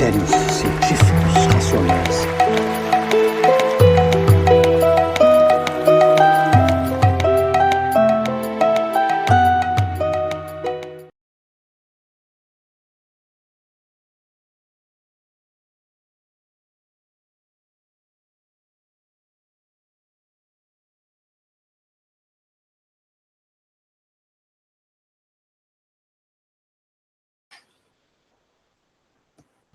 critérios científicos racionais.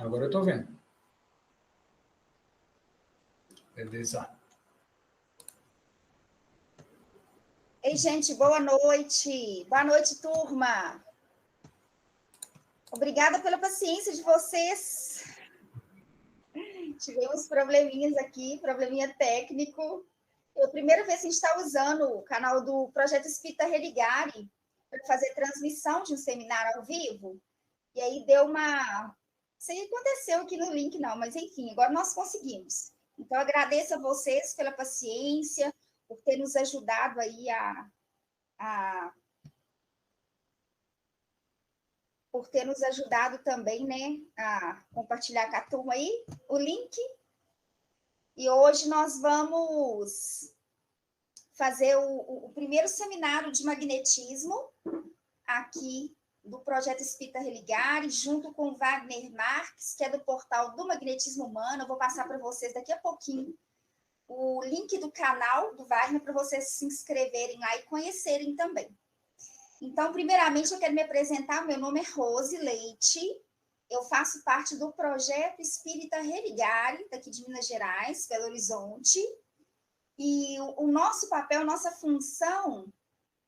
Agora eu estou vendo. Beleza. Ei, gente, boa noite. Boa noite, turma. Obrigada pela paciência de vocês. Tivemos probleminhas aqui, probleminha técnico. É a primeira vez que a gente está usando o canal do Projeto Espírita Religare para fazer transmissão de um seminário ao vivo. E aí deu uma... Não sei o que aconteceu aqui no link, não, mas enfim, agora nós conseguimos. Então, agradeço a vocês pela paciência, por ter nos ajudado aí por ter nos ajudado também, né, a compartilhar com a turma aí o link. E hoje nós vamos fazer o primeiro seminário de magnetismo aqui do Projeto Espírita Religare, junto com o Wagner Marques, que é do portal do Magnetismo Humano. Eu vou passar para vocês daqui a pouquinho o link do canal do Wagner para vocês se inscreverem lá e conhecerem também. Então, primeiramente, eu quero me apresentar. Meu nome é Rose Leite, eu faço parte do Projeto Espírita Religare, daqui de Minas Gerais, Belo Horizonte, e o nosso papel, nossa função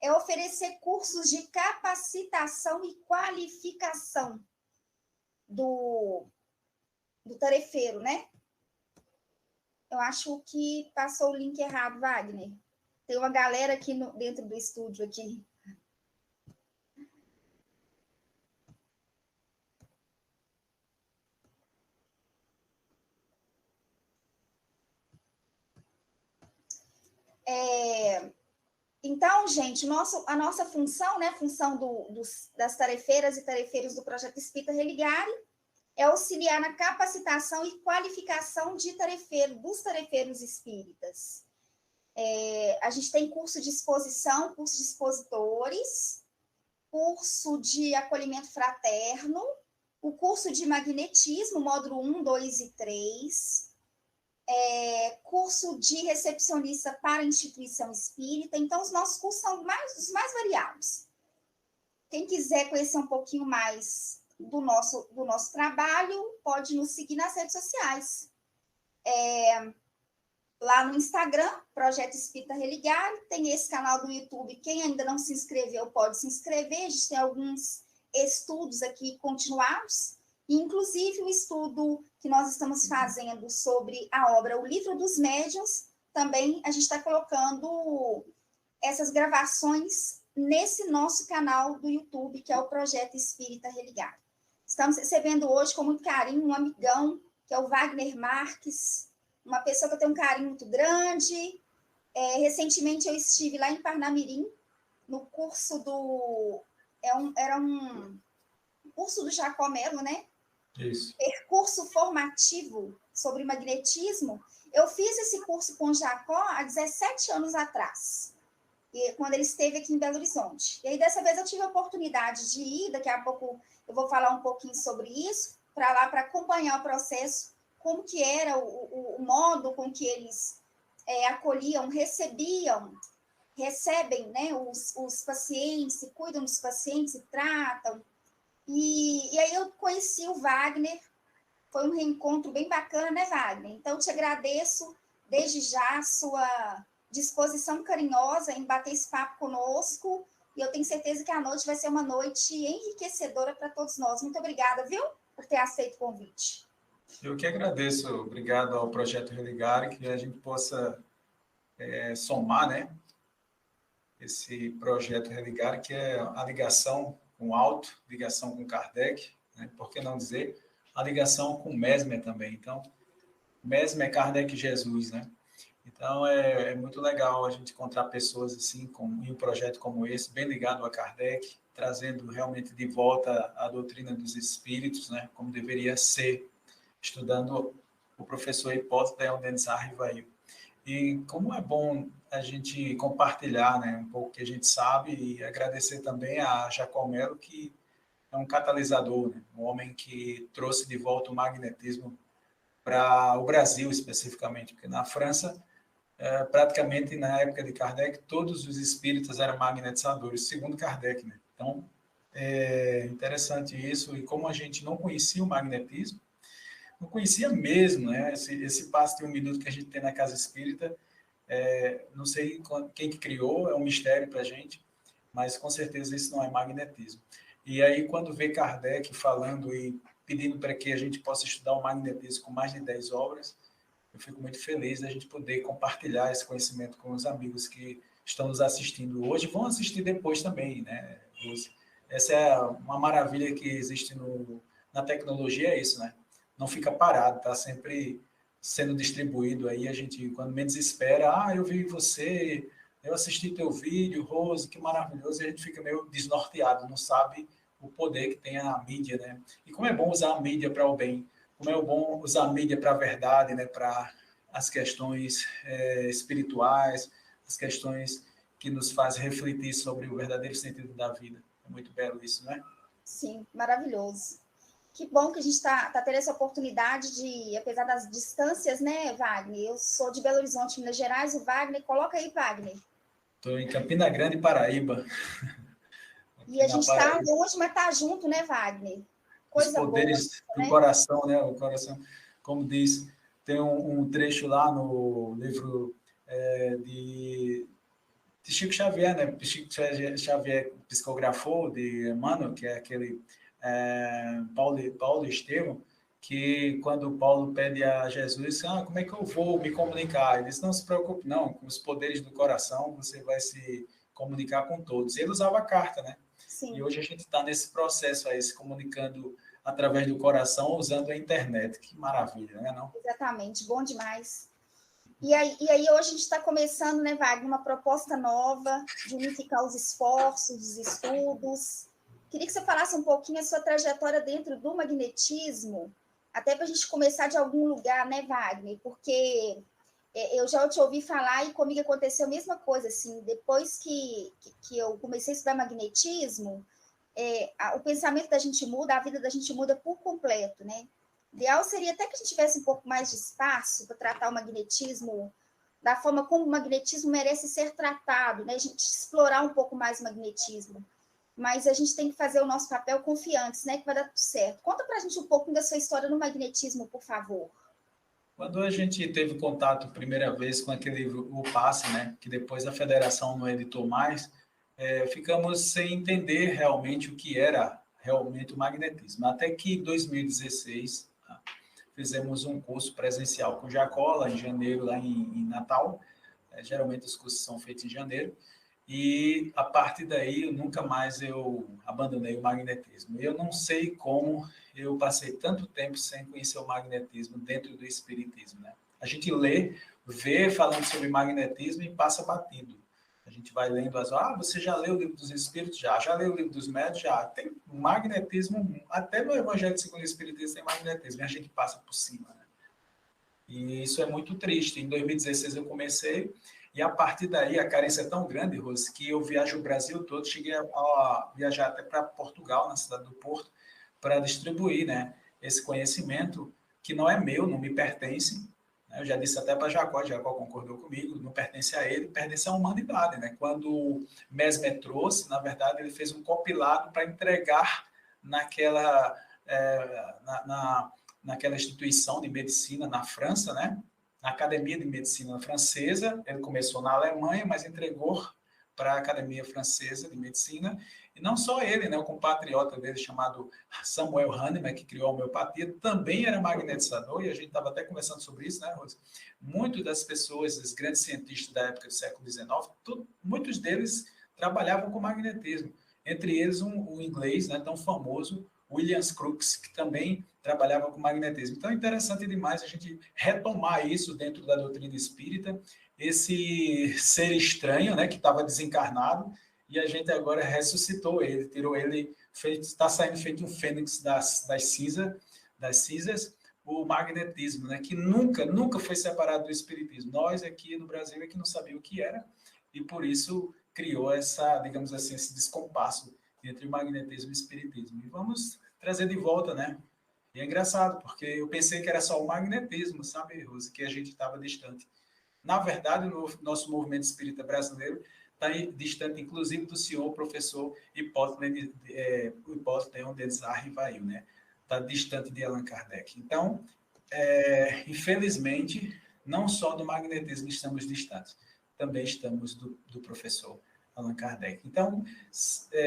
é oferecer cursos de capacitação e qualificação do tarefeiro, né? Eu acho que passou o link errado, Wagner. Tem uma galera aqui dentro do estúdio aqui. Então, gente, a nossa função, né, função das tarefeiras e tarefeiros do Projeto Espírita Religare, é auxiliar na capacitação e qualificação dos tarefeiros espíritas. A gente tem curso de exposição, curso de expositores, curso de acolhimento fraterno, o curso de magnetismo, módulo 1, 2 e 3, curso de recepcionista para instituição espírita. Então, os nossos cursos são os mais variados. Quem quiser conhecer um pouquinho mais do nosso trabalho, pode nos seguir nas redes sociais. Lá no Instagram, Projeto Espírita Religare, tem esse canal do YouTube. Quem ainda não se inscreveu, pode se inscrever. A gente tem alguns estudos aqui continuados, inclusive o estudo que nós estamos fazendo sobre a obra O Livro dos Médiuns. Também a gente está colocando essas gravações nesse nosso canal do YouTube, que é o Projeto Espírita Religare. Estamos recebendo hoje, com muito carinho, um amigão, que é o Wagner Marques, uma pessoa que eu tenho um carinho muito grande. Recentemente eu estive lá em Parnamirim, no curso era um curso do Jacó Melo, né? Isso. Percurso formativo sobre magnetismo. Eu fiz esse curso com o Jacó há 17 anos atrás, quando ele esteve aqui em Belo Horizonte. E aí, dessa vez, eu tive a oportunidade de ir, daqui a pouco eu vou falar um pouquinho sobre isso, para lá, para acompanhar o processo, como que era o modo com que eles acolhiam, recebem, né, os pacientes, cuidam dos pacientes e tratam. E aí eu conheci o Wagner, foi um reencontro bem bacana, né, Wagner? Então, eu te agradeço desde já a sua disposição carinhosa em bater esse papo conosco, e eu tenho certeza que a noite vai ser uma noite enriquecedora para todos nós. Muito obrigada, viu, por ter aceito o convite. Eu que agradeço, obrigado ao Projeto Religare, que a gente possa somar, né, esse Projeto Religare, que é a ligação com o alto, ligação com Kardec, né, por que não dizer, a ligação com Mesmer também. Então, Mesmer, Kardec e Jesus, né? Então, é muito legal a gente encontrar pessoas assim, em um projeto como esse, bem ligado a Kardec, trazendo realmente de volta a doutrina dos espíritos, né, como deveria ser. estudando o professor Hipólito Denis Rivail. E como é bom a gente compartilhar, né, um pouco que a gente sabe, e agradecer também a Jacó Melo, que é um catalisador, né, um homem que trouxe de volta o magnetismo para o Brasil especificamente, porque na França, praticamente na época de Kardec, todos os espíritas eram magnetizadores, segundo Kardec, né? Então, é interessante isso, e como a gente não conhecia o magnetismo, não conhecia mesmo, né? Esse passe de 1 minuto que a gente tem na Casa Espírita, não sei quem que criou, é um mistério para a gente, mas com certeza isso não é magnetismo. E aí, quando vê Kardec falando e pedindo para que a gente possa estudar o magnetismo com mais de 10 obras, eu fico muito feliz da gente poder compartilhar esse conhecimento com os amigos que estão nos assistindo hoje, vão assistir depois também, né, Rose? Essa é uma maravilha que existe na tecnologia, é isso, né? Não fica parado, está sempre sendo distribuído aí, a gente, quando menos espera, eu vi você, eu assisti teu vídeo, Rose, que maravilhoso, e a gente fica meio desnorteado, não sabe o poder que tem a mídia, né? E como é bom usar a mídia para o bem, como é bom usar a mídia para a verdade, né? Para as questões espirituais, as questões que nos faz refletir sobre o verdadeiro sentido da vida. É muito belo isso, né? Sim, maravilhoso. Que bom que a gente está tendo essa oportunidade de, apesar das distâncias, né, Wagner? Eu sou de Belo Horizonte, Minas Gerais, o Wagner, coloca aí, Wagner. Estou em Campina Grande, Paraíba. E a gente está longe, mas está junto, né, Wagner? Coisa boa. Os poderes boa, do coração, né? O coração, como diz, tem um trecho lá no livro de Chico Xavier, né? Chico Xavier psicografou de Emmanuel, que é aquele Paulo Estevão, que quando Paulo pede a Jesus, como é que eu vou me comunicar? Ele disse, não se preocupe, não, com os poderes do coração você vai se comunicar com todos. Ele usava a carta, né? Sim. E hoje a gente está nesse processo aí, se comunicando através do coração, usando a internet. Que maravilha, né? Não? Exatamente, bom demais. E aí hoje a gente está começando, né, Wagner, uma proposta nova de unificar os esforços, os estudos. Queria que você falasse um pouquinho a sua trajetória dentro do magnetismo, até para a gente começar de algum lugar, né, Wagner? Porque eu já te ouvi falar e comigo aconteceu a mesma coisa, assim, depois que eu comecei a estudar magnetismo, o pensamento da gente muda, a vida da gente muda por completo, né? O ideal seria até que a gente tivesse um pouco mais de espaço para tratar o magnetismo da forma como o magnetismo merece ser tratado, né? A gente explorar um pouco mais o magnetismo. Mas a gente tem que fazer o nosso papel confiantes, né? Que vai dar tudo certo. Conta para a gente um pouco da sua história no magnetismo, por favor. Quando a gente teve contato primeira vez com aquele o passe, né? Que depois a federação não editou mais, ficamos sem entender realmente o que era realmente o magnetismo. Até que em 2016 fizemos um curso presencial com Jacó, lá em janeiro, lá em Natal. Geralmente os cursos são feitos em janeiro. E a partir daí, nunca mais eu abandonei o magnetismo. Eu não sei como eu passei tanto tempo sem conhecer o magnetismo dentro do espiritismo, né? A gente lê, vê falando sobre magnetismo e passa batido. A gente vai lendo você já leu o livro dos Espíritos? Já leu o livro dos Médios? Já. Tem magnetismo, até no Evangelho segundo o Espiritismo tem magnetismo, e a gente passa por cima, né? E isso é muito triste. Em 2016 eu comecei, e a partir daí a carência é tão grande, Rose, que eu viajo o Brasil todo, cheguei a viajar até para Portugal, na cidade do Porto, para distribuir, né, esse conhecimento que não é meu, não me pertence. Eu já disse até para Jacó concordou comigo, não pertence a ele, pertence à humanidade, né? Quando Mesmer trouxe, na verdade, ele fez um compilado para entregar naquela instituição de medicina na França, né? Na Academia de Medicina Francesa. Ele começou na Alemanha, mas entregou para a Academia Francesa de Medicina. E não só ele, né? O compatriota dele, chamado Samuel Hahnemann, que criou a homeopatia, também era magnetizador, e a gente estava até conversando sobre isso, né, Rose? Muitas das pessoas, os grandes cientistas da época do século XIX, muitos deles trabalhavam com magnetismo. Entre eles, um inglês, né, tão famoso, William Crookes, que também trabalhava com magnetismo. Então, é interessante demais a gente retomar isso dentro da doutrina espírita, esse ser estranho, né, que estava desencarnado, e a gente agora ressuscitou ele, tirou ele, está saindo feito um fênix das cinzas. o magnetismo, né, que nunca foi separado do espiritismo. Nós aqui no Brasil é que não sabíamos o que era, e por isso criou essa, digamos assim, esse descompasso entre o magnetismo e o espiritismo. E vamos trazer de volta, né? E é engraçado, porque eu pensei que era só o magnetismo, sabe, Rose, que a gente estava distante. Na verdade, o nosso movimento espírita brasileiro está distante, inclusive, do senhor professor Hipólito de Desar Rivail, né? Está distante de Allan Kardec. Então, infelizmente, não só do magnetismo estamos distantes, também estamos do professor Allan Kardec. Então,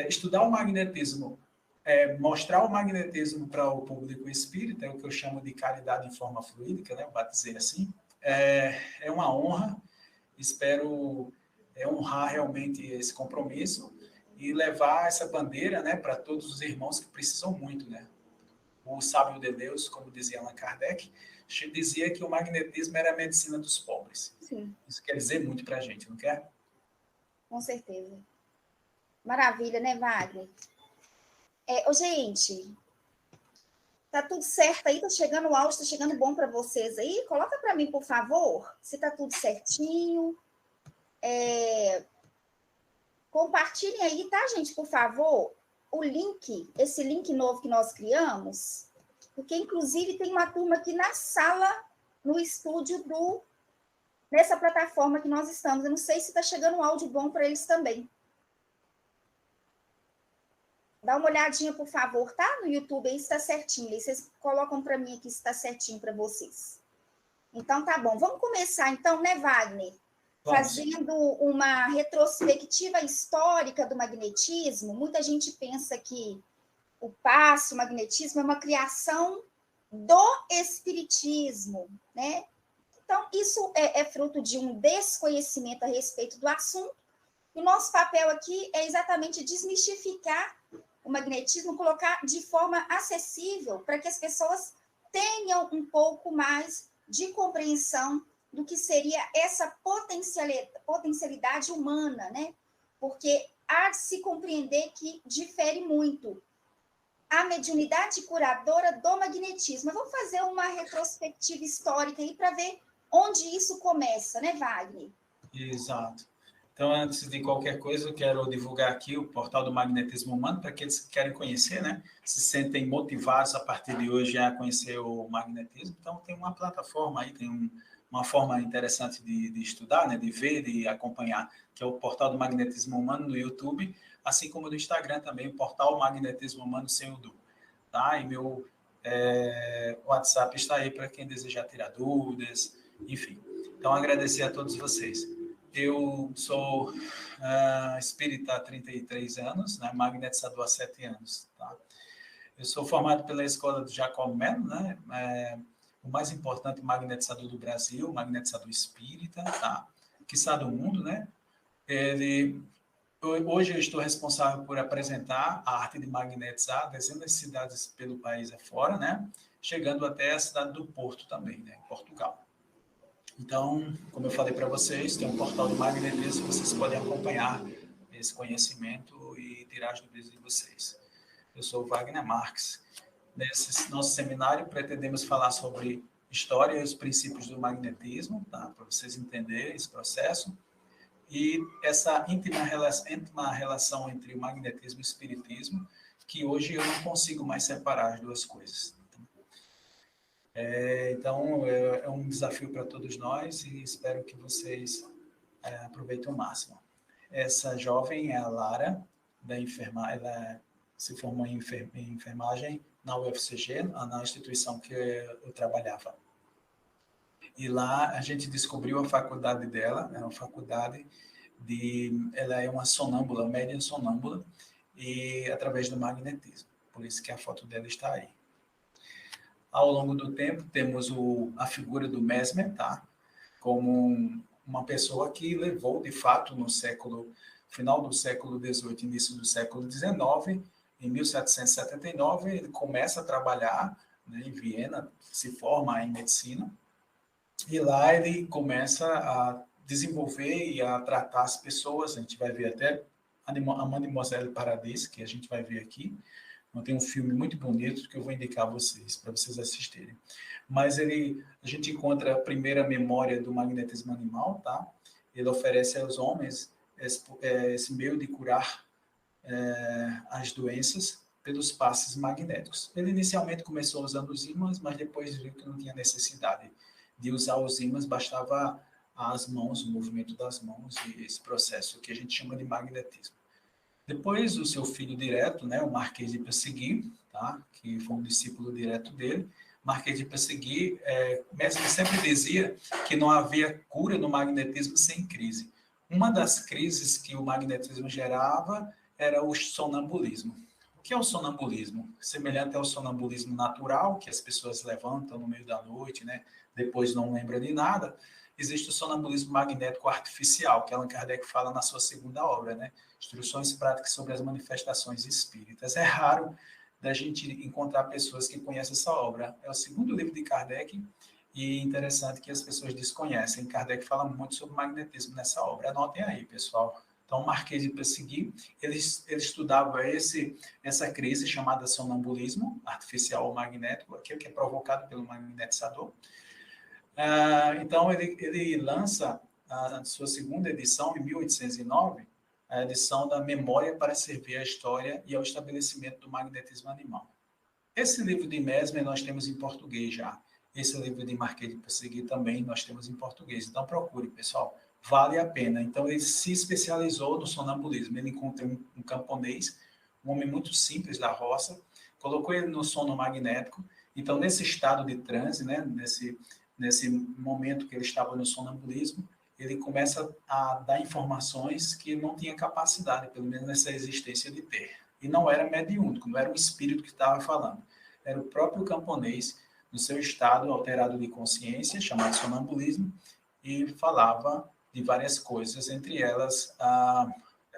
estudar o magnetismo, mostrar o magnetismo para o público espírita, é o que eu chamo de caridade em forma fluídica, né? Eu batizei assim, é uma honra, espero honrar realmente esse compromisso e levar essa bandeira, né, para todos os irmãos que precisam muito, né? O sábio de Deus, como dizia Allan Kardec, dizia que o magnetismo era a medicina dos pobres. Sim. Isso quer dizer muito para a gente, não quer? Com certeza. Maravilha, né, Wagner? Gente, tá tudo certo aí? Tá chegando o áudio, tá chegando bom para vocês aí? Coloca para mim, por favor, se tá tudo certinho. Compartilhem aí, tá, gente, por favor, o link, esse link novo que nós criamos, porque, inclusive, tem uma turma aqui na sala, no estúdio nessa plataforma que nós estamos. Eu não sei se está chegando um áudio bom para eles também. Dá uma olhadinha, por favor, tá? No YouTube aí está certinho. Aí vocês colocam para mim aqui se está certinho para vocês. Então, tá bom. Vamos começar, então, né, Wagner? Fazendo uma retrospectiva histórica do magnetismo. Muita gente pensa que o passe, o magnetismo, é uma criação do espiritismo, né? Então, isso é fruto de um desconhecimento a respeito do assunto. E o nosso papel aqui é exatamente desmistificar o magnetismo, colocar de forma acessível para que as pessoas tenham um pouco mais de compreensão do que seria essa potencialidade humana, né? Porque há de se compreender que difere muito a mediunidade curadora do magnetismo. Vamos fazer uma retrospectiva histórica aí para ver onde isso começa, né, Wagner? Exato. Então, antes de qualquer coisa, eu quero divulgar aqui o portal do Magnetismo Humano, para aqueles que querem conhecer, né? Se sentem motivados a partir de hoje a conhecer o magnetismo. Então, tem uma plataforma aí, tem uma forma interessante de estudar, né? De ver, de acompanhar, que é o portal do Magnetismo Humano no YouTube, assim como no Instagram também, o portal Magnetismo Humano sem o Du. Tá? E meu WhatsApp está aí para quem desejar tirar dúvidas, enfim. Então, agradecer a todos vocês. Eu sou espírita há 33 anos, né, magnetizador há 7 anos. Tá? Eu sou formado pela Escola de Jacob Mello, né, o mais importante magnetizador do Brasil, magnetizador espírita, tá? Quiçá do mundo, né? Hoje eu estou responsável por apresentar a arte de magnetizar dezenas de cidades pelo país afora, né? Chegando até a cidade do Porto também, né? Em Portugal. Então, como eu falei para vocês, tem um portal do magnetismo, vocês podem acompanhar esse conhecimento e tirar as dúvidas de vocês. Eu sou o Wagner Marques. Nesse nosso seminário, pretendemos falar sobre história e os princípios do magnetismo, tá? Para vocês entenderem esse processo. E essa íntima relação entre o magnetismo e o espiritismo, que hoje eu não consigo mais separar as duas coisas. Então, é um desafio para todos nós e espero que vocês aproveitem o máximo. Essa jovem é a Lara, da enfermagem, ela se formou em enfermagem na UFCG, na instituição que eu trabalhava. E lá a gente descobriu a faculdade dela, é uma faculdade ela é uma sonâmbula, média sonâmbula, e através do magnetismo. Por isso que a foto dela está aí. Ao longo do tempo, temos a figura do Mesmer, tá? Como uma pessoa que levou, de fato, no final do século XVIII, início do século XIX, em 1779, ele começa a trabalhar, né, em Viena, se forma em medicina, e lá ele começa a desenvolver e a tratar as pessoas. A gente vai ver até a Mademoiselle Paradis, que a gente vai ver aqui, Então, tem um filme muito bonito que eu vou indicar a vocês, para vocês assistirem. Mas a gente encontra a primeira memória do magnetismo animal, tá? Ele oferece aos homens esse meio de curar as doenças pelos passes magnéticos. Ele inicialmente começou usando os ímãs, mas depois viu que não tinha necessidade de usar os ímãs, bastava as mãos, o movimento das mãos e esse processo que a gente chama de magnetismo. Depois, o seu filho direto, né, o Marquês de Pessegui, tá, que foi um discípulo direto dele, Marquês de Pessegui, Mesmer sempre dizia que não havia cura no magnetismo sem crise. Uma das crises que o magnetismo gerava era o sonambulismo. O que é o sonambulismo? Semelhante ao sonambulismo natural, que as pessoas levantam no meio da noite, né, depois não lembram de nada. Existe o sonambulismo magnético artificial, que Allan Kardec fala na sua segunda obra, né? Instruções práticas sobre as manifestações espíritas. É raro da gente encontrar pessoas que conhecem essa obra. É o segundo livro de Kardec e interessante que as pessoas desconhecem. Kardec fala muito sobre magnetismo nessa obra. Anotem aí, pessoal. Então, Marquês de Pessegui, ele estudava essa crise chamada sonambulismo artificial ou magnético, aquilo que é provocado pelo magnetizador. Então, ele lança a sua segunda edição, em 1809, a edição da Memória para Servir à História e ao Estabelecimento do Magnetismo Animal. Esse livro de Mesmer nós temos em português já. Esse livro de Marquês de Pessegui também nós temos em português. Então, procure, pessoal. Vale a pena. Então, ele se especializou no sonambulismo. Ele encontrou um camponês, um homem muito simples da roça, colocou ele no sono magnético. Então, nesse estado de transe, né, nesse momento que ele estava no sonambulismo, ele começa a dar informações que não tinha capacidade, pelo menos nessa existência, de ter. E não era mediúnico, não era o espírito que estava falando. Era o próprio camponês, no seu estado alterado de consciência, chamado sonambulismo, e falava de várias coisas, entre elas a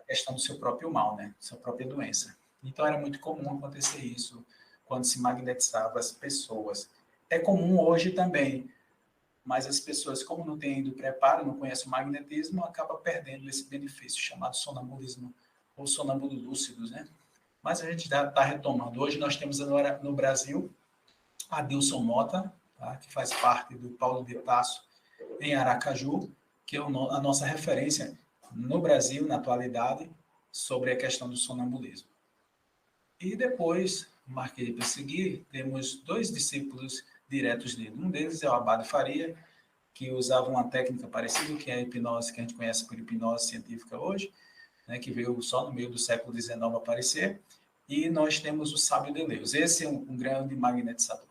questão do seu próprio mal, né? Sua própria doença. Então, era muito comum acontecer isso quando se magnetizava as pessoas. É comum hoje também, mas as pessoas, como não têm ainda o preparo, não conhecem o magnetismo, acabam perdendo esse benefício chamado sonambulismo ou sonâmbulo lúcidos, né? Mas a gente já está retomando. Hoje nós temos agora no Brasil a Dilson Mota, tá? Que faz parte do Paulo de Tarso em Aracaju, que é a nossa referência no Brasil, na atualidade, sobre a questão do sonambulismo. E depois, Marquês de Pessegui, temos dois discípulos diretos dele. Um deles é o Abade Faria, que usava uma técnica parecida, que é a hipnose, que a gente conhece por hipnose científica hoje, né, que veio só no meio do século XIX aparecer. E nós temos o Sábio de Leus. Esse é um grande magnetizador.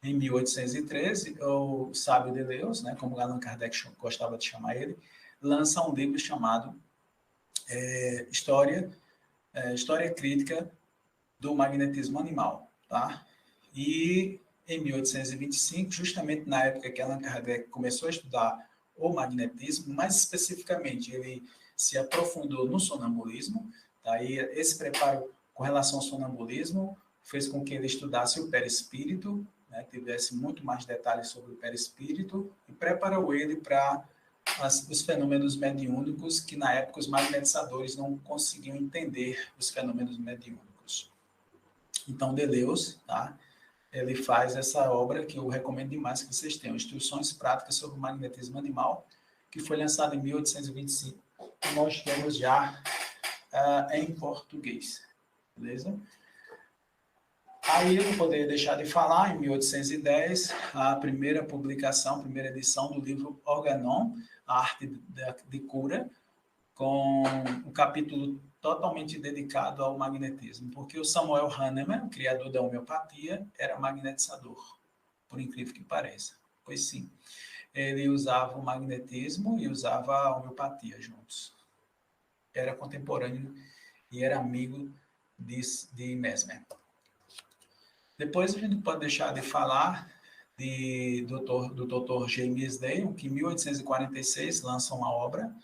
Em 1813, o Sábio de Leus, né, como Allan Kardec gostava de chamar ele, lança um livro chamado História Crítica do Magnetismo Animal. Tá? E em 1825, justamente na época que Allan Kardec começou a estudar o magnetismo, mais especificamente, ele se aprofundou no sonambulismo. Tá? E esse preparo com relação ao sonambulismo fez com que ele estudasse o perispírito, né, tivesse muito mais detalhes sobre o perispírito e preparou ele para os fenômenos mediúnicos que, na época, os magnetizadores não conseguiam entender os fenômenos mediúnicos. Então, Deleuze, tá? Ele faz essa obra que eu recomendo demais que vocês tenham, Instruções Práticas sobre o Magnetismo Animal, que foi lançado em 1825, e nós temos já em português, beleza? Aí eu não poderia deixar de falar, em 1810, a primeira publicação, a primeira edição do livro Organon, A Arte de Cura, com um capítulo totalmente dedicado ao magnetismo, porque o Samuel Hahnemann, o criador da homeopatia, era magnetizador, por incrível que pareça. Pois sim, ele usava o magnetismo e usava a homeopatia juntos. Era contemporâneo e era amigo de Mesmer. Depois a gente pode deixar de falar do Dr. James Day, que em 1846 lança uma obra,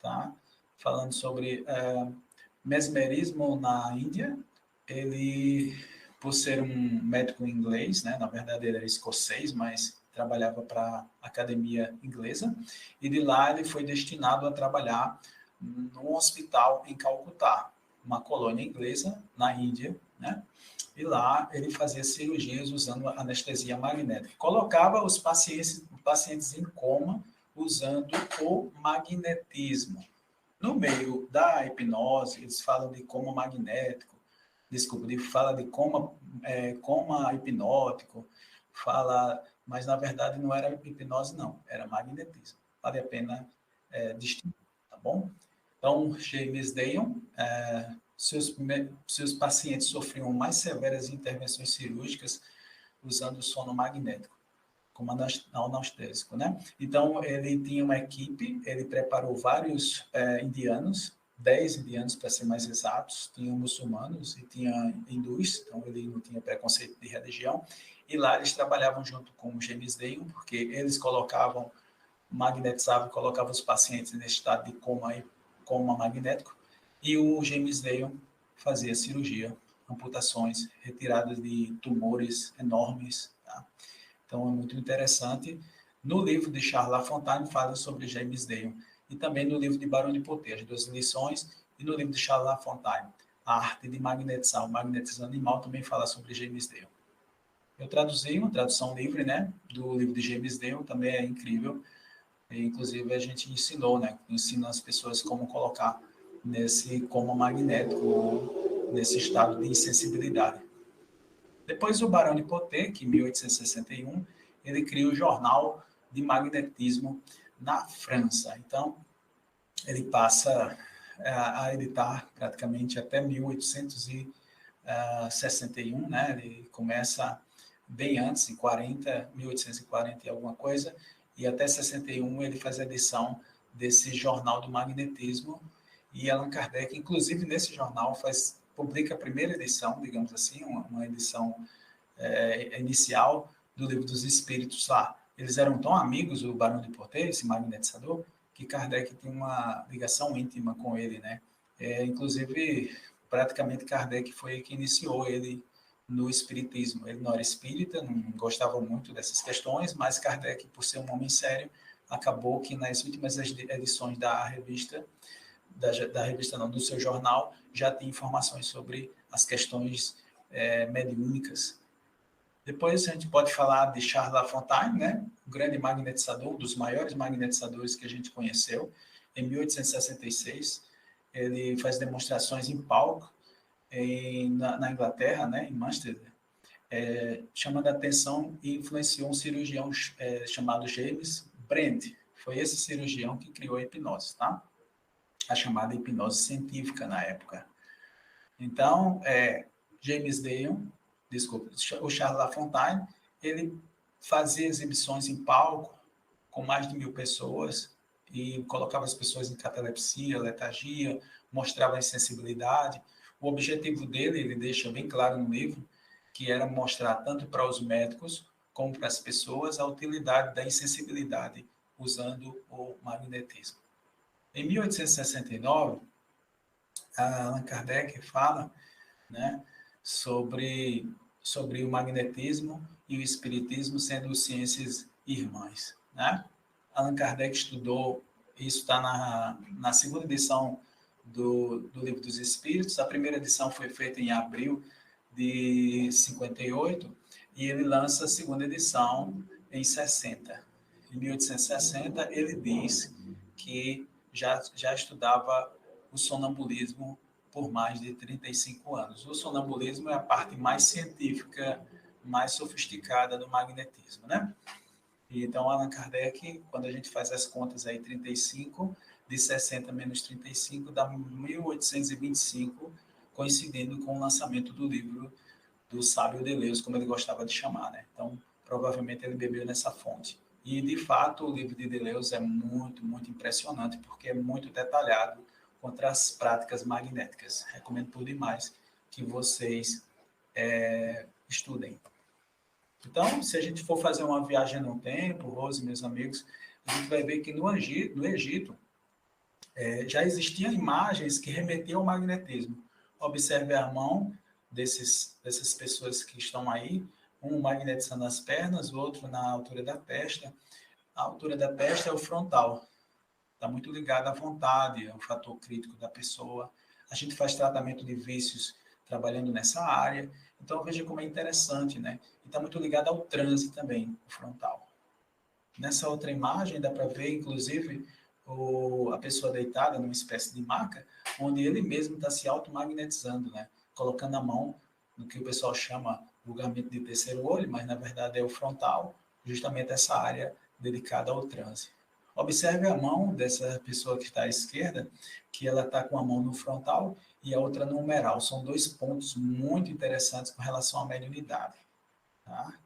tá? Falando sobre mesmerismo na Índia. Ele, por ser um médico inglês, né? Na verdade ele era escocês, mas trabalhava para a academia inglesa, e de lá ele foi destinado a trabalhar num hospital em Calcutá, uma colônia inglesa na Índia, né? E lá ele fazia cirurgias usando anestesia magnética. Colocava os pacientes em coma usando o magnetismo. No meio da hipnose, eles falam de coma magnético, fala de coma hipnótico, mas na verdade não era hipnose, não, era magnetismo. Vale a pena distinguir, tá bom? Então, James Deyon, seus pacientes sofriam mais severas intervenções cirúrgicas usando o sono magnético como anestésico, né? Então, ele tinha uma equipe, ele preparou vários indianos, 10 indianos para ser mais exatos, tinha muçulmanos e tinha hindus, então ele não tinha preconceito de religião, e lá eles trabalhavam junto com o James Deyon, porque eles magnetizavam, colocavam os pacientes nesse estado de coma magnético, e o James Deyon fazia cirurgia, amputações, retiradas de tumores enormes, tá? Então, é muito interessante. No livro de Charles Lafontaine, fala sobre James Deyon. E também no livro de Barão de Potê, as duas lições. E no livro de Charles Lafontaine, A Arte de Magnetizar, o Magnetismo Animal, também fala sobre James Deyon. Eu traduzi uma tradução livre, né, do livro de James Deyon, também é incrível. E, inclusive, a gente ensinou, né, ensina as pessoas como colocar nesse coma magnético, ou nesse estado de insensibilidade. Depois o Barão de Potê, que em 1861, ele cria o Jornal de Magnetismo na França. Então, ele passa a editar praticamente até 1861, né? Ele começa bem antes, em 1840 e alguma coisa, e até 61 ele faz a edição desse Jornal do Magnetismo, e Allan Kardec, inclusive nesse jornal, publica a primeira edição, digamos assim, uma edição inicial do Livro dos Espíritos lá. Eles eram tão amigos, o Barão de Potê, esse magnetizador, que Kardec tinha uma ligação íntima com ele, né? Inclusive, praticamente Kardec foi que iniciou ele no espiritismo. Ele não era espírita, não gostava muito dessas questões, mas Kardec, por ser um homem sério, acabou que nas últimas edições da revista, do seu jornal, já tinha informações sobre as questões mediúnicas. Depois a gente pode falar de Charles Lafontaine, né? O grande magnetizador, um dos maiores magnetizadores que a gente conheceu. Em 1866, ele faz demonstrações em palco na Inglaterra, né? Em Manchester, chamando a atenção e influenciou um cirurgião chamado James Brent. Foi esse cirurgião que criou a hipnose, tá? A chamada hipnose científica na época. Então, James Deyon, o Charles Lafontaine, ele fazia exibições em palco com mais de 1.000 pessoas e colocava as pessoas em catalepsia, letargia, mostrava a insensibilidade. O objetivo dele, ele deixa bem claro no livro, que era mostrar tanto para os médicos como para as pessoas a utilidade da insensibilidade usando o magnetismo. Em 1869, Allan Kardec fala, né, sobre o magnetismo e o espiritismo sendo ciências irmãs, né? Allan Kardec estudou, isso está na segunda edição do Livro dos Espíritos. A primeira edição foi feita em abril de 58 e ele lança a segunda edição em 60. Em 1860, ele diz que já estudava o sonambulismo por mais de 35 anos. O sonambulismo é a parte mais científica, mais sofisticada do magnetismo, né? E então, Allan Kardec, quando a gente faz as contas aí, 35, de 60 menos 35, dá 1825, coincidindo com o lançamento do livro do Sábio Deleuze, como ele gostava de chamar, né? Então, provavelmente ele bebeu nessa fonte. E, de fato, o livro de Deleuze é muito, muito impressionante, porque é muito detalhado contra as práticas magnéticas. Recomendo por demais que vocês estudem. Então, se a gente for fazer uma viagem no tempo, Rose, meus amigos, a gente vai ver que no Egito já existiam imagens que remetiam ao magnetismo. Observe a mão dessas pessoas que estão aí, um magnetizando as pernas, o outro na altura da testa. A altura da testa é o frontal. Está muito ligado à vontade, ao fator crítico da pessoa. A gente faz tratamento de vícios trabalhando nessa área. Então, veja como é interessante, né? E está muito ligado ao transe também, o frontal. Nessa outra imagem, dá para ver, inclusive, a pessoa deitada numa espécie de maca, onde ele mesmo está se automagnetizando, né? Colocando a mão no que o pessoal chama vulgarmente de terceiro olho, mas na verdade é o frontal, justamente essa área dedicada ao transe. Observe a mão dessa pessoa que está à esquerda, que ela está com a mão no frontal e a outra no humeral. São dois pontos muito interessantes com relação à mediunidade. Tá?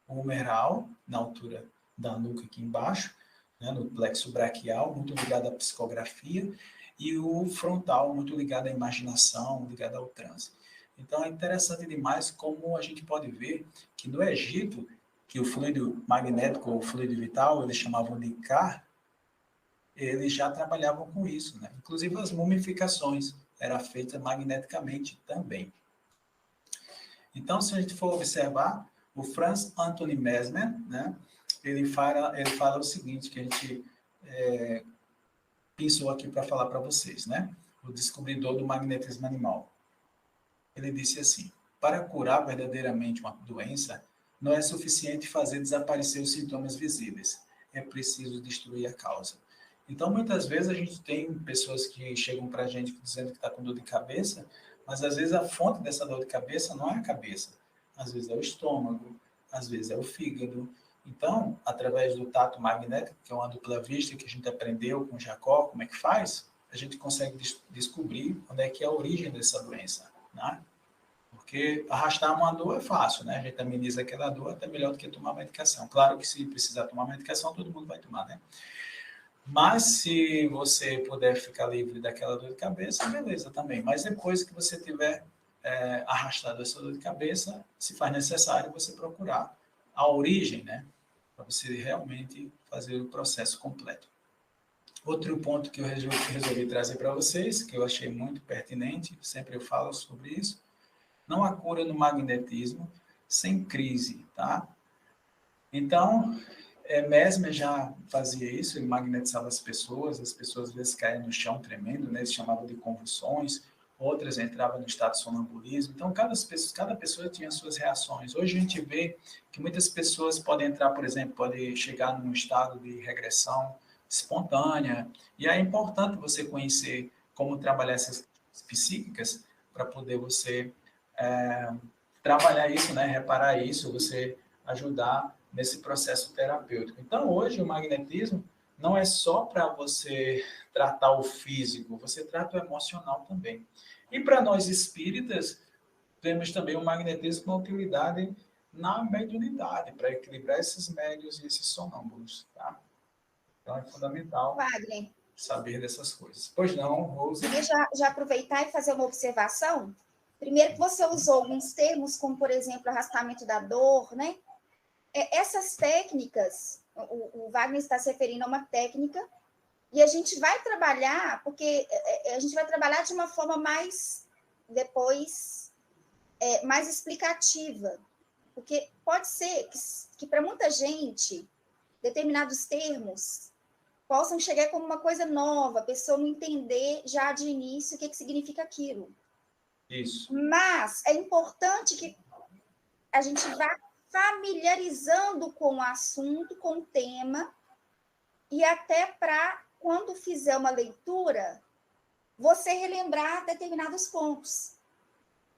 O humeral, na altura da nuca aqui embaixo, né, no plexo braquial, muito ligado à psicografia, e o frontal, muito ligado à imaginação, ligado ao transe. Então, é interessante demais como a gente pode ver que no Egito, que o fluido magnético, ou fluido vital, eles chamavam de Ka, eles já trabalhavam com isso, né? Inclusive as mumificações eram feitas magneticamente também. Então, se a gente for observar, o Franz Anthony Mesmer, né, ele fala o seguinte, que a gente pensou aqui para falar para vocês, né? O descobridor do magnetismo animal. Ele disse assim, para curar verdadeiramente uma doença, não é suficiente fazer desaparecer os sintomas visíveis, é preciso destruir a causa. Então, muitas vezes a gente tem pessoas que chegam para a gente dizendo que está com dor de cabeça, mas às vezes a fonte dessa dor de cabeça não é a cabeça. Às vezes é o estômago, às vezes é o fígado. Então, através do tato magnético, que é uma dupla vista que a gente aprendeu com Jacó, como é que faz, a gente consegue descobrir onde é que é a origem dessa doença, né? Porque arrastar uma dor é fácil, né? A gente ameniza aquela dor até melhor do que tomar medicação. Claro que se precisar tomar medicação, todo mundo vai tomar, né? Mas se você puder ficar livre daquela dor de cabeça, beleza também. Mas depois que você tiver arrastado essa dor de cabeça, se faz necessário você procurar a origem, né? Para você realmente fazer o processo completo. Outro ponto que eu resolvi trazer para vocês, que eu achei muito pertinente, sempre eu falo sobre isso, não há cura no magnetismo sem crise, tá? Então, Mesmer já fazia isso, ele magnetizava as pessoas às vezes caíam no chão tremendo, né? Eles chamavam de convulsões, outras entravam no estado de sonambulismo. Então, cada pessoa tinha suas reações. Hoje a gente vê que muitas pessoas podem entrar, por exemplo, podem chegar num estado de regressão espontânea, e é importante você conhecer como trabalhar essas psíquicas para poder você trabalhar isso, né? Reparar isso, você ajudar nesse processo terapêutico. Então, hoje, o magnetismo não é só para você tratar o físico, você trata o emocional também. E para nós espíritas, temos também o magnetismo com utilidade na mediunidade, para equilibrar esses médios e esses sonâmbulos, tá? Então, é fundamental Wagner, saber dessas coisas. Pois não, Rose? queria já aproveitar e fazer uma observação. Primeiro que você usou alguns termos, como, por exemplo, arrastamento da dor, né? Essas técnicas, o Wagner está se referindo a uma técnica, e a gente vai trabalhar, porque a gente vai trabalhar de uma forma mais, depois, mais explicativa. Porque pode ser que para muita gente, determinados termos possam chegar como uma coisa nova, a pessoa não entender já de início o que significa aquilo. Isso. Mas é importante que a gente vá familiarizando com o assunto, com o tema, e até para, quando fizer uma leitura, você relembrar determinados pontos.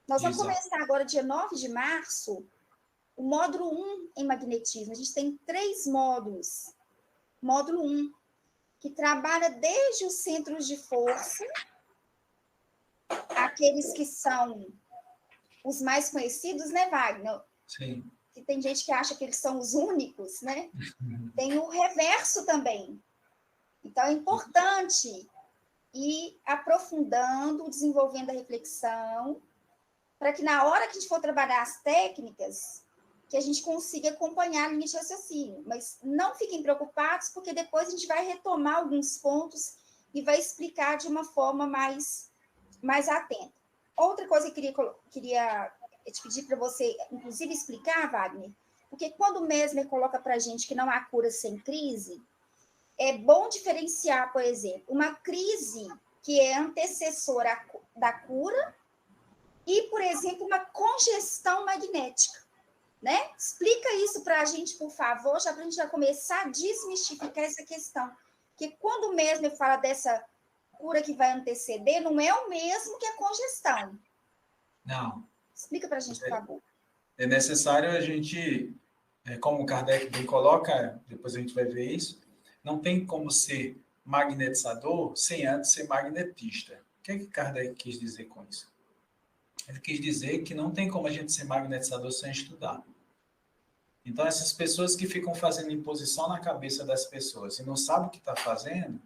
Nós vamos começar agora, dia 9 de março, o módulo 1 em magnetismo. A gente tem 3 módulos. Módulo 1, que trabalha desde os centros de força, aqueles que são os mais conhecidos, né, Wagner? Sim. Que tem gente que acha que eles são os únicos, né? Tem o reverso também. Então, é importante ir aprofundando, desenvolvendo a reflexão, para que na hora que a gente for trabalhar as técnicas, que a gente consiga acompanhar a linha de raciocínio. Mas não fiquem preocupados, porque depois a gente vai retomar alguns pontos e vai explicar de uma forma mais atenta. Outra coisa que eu queria te pedir para você, inclusive, explicar, Wagner, porque quando o Mesmer coloca para a gente que não há cura sem crise, é bom diferenciar, por exemplo, uma crise que é antecessora da cura, e, por exemplo, uma congestão magnética, né? Explica isso para a gente, por favor, já para a gente já começar a desmistificar essa questão. Que quando o mesmo fala dessa cura que vai anteceder, não é o mesmo que a congestão. Não. Explica para a gente, por favor. É necessário a gente, como o Kardec bem coloca, depois a gente vai ver isso, não tem como ser magnetizador sem antes ser magnetista. O que é que Kardec quis dizer com isso? Ele quis dizer que não tem como a gente ser magnetizador sem estudar. Então, essas pessoas que ficam fazendo imposição na cabeça das pessoas e não sabem o que está fazendo,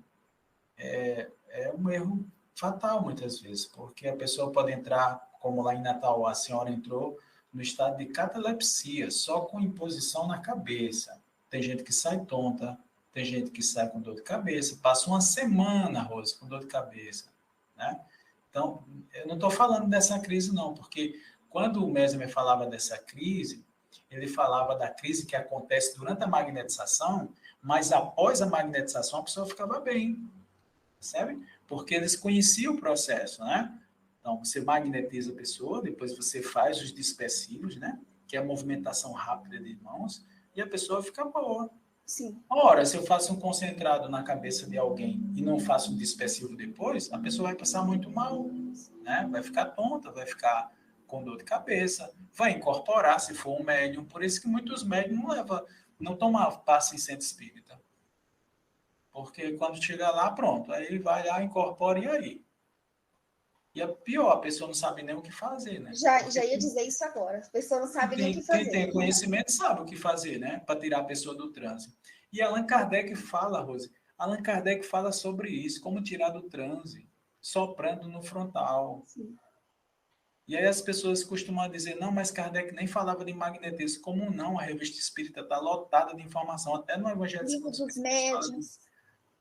é um erro fatal, muitas vezes, porque a pessoa pode entrar, como lá em Natal, a senhora entrou no estado de catalepsia, só com imposição na cabeça. Tem gente que sai tonta, tem gente que sai com dor de cabeça, passa uma semana, Rose, com dor de cabeça, né? Então, eu não estou falando dessa crise, não, porque quando o Mesmer falava dessa crise, ele falava da crise que acontece durante a magnetização, mas após a magnetização a pessoa ficava bem, percebe? Porque eles conheciam o processo, né? Então, você magnetiza a pessoa, depois você faz os dispersivos, né? Que é a movimentação rápida de mãos, e a pessoa fica boa. Sim. Ora, se eu faço um concentrado na cabeça de alguém e não faço um dispersivo depois, a pessoa vai passar muito mal, né? Vai ficar tonta, vai ficar com dor de cabeça, vai incorporar se for um médium. Por isso que muitos médiums não tomam passe em centro espírita. Porque quando chega lá, pronto, aí vai lá, incorpora e aí. E é pior, a pessoa não sabe nem o que fazer, né? Já ia dizer isso agora. A pessoa não sabe nem o que fazer. Quem tem conhecimento sabe o que fazer, né? Para tirar a pessoa do transe. E Allan Kardec fala, Rose, Allan Kardec fala sobre isso, como tirar do transe, soprando no frontal. Sim. E aí as pessoas costumam dizer, não, mas Kardec nem falava de magnetismo. Como não? A revista espírita está lotada de informação, até no Evangelho Livro dos Espírita. Médiuns,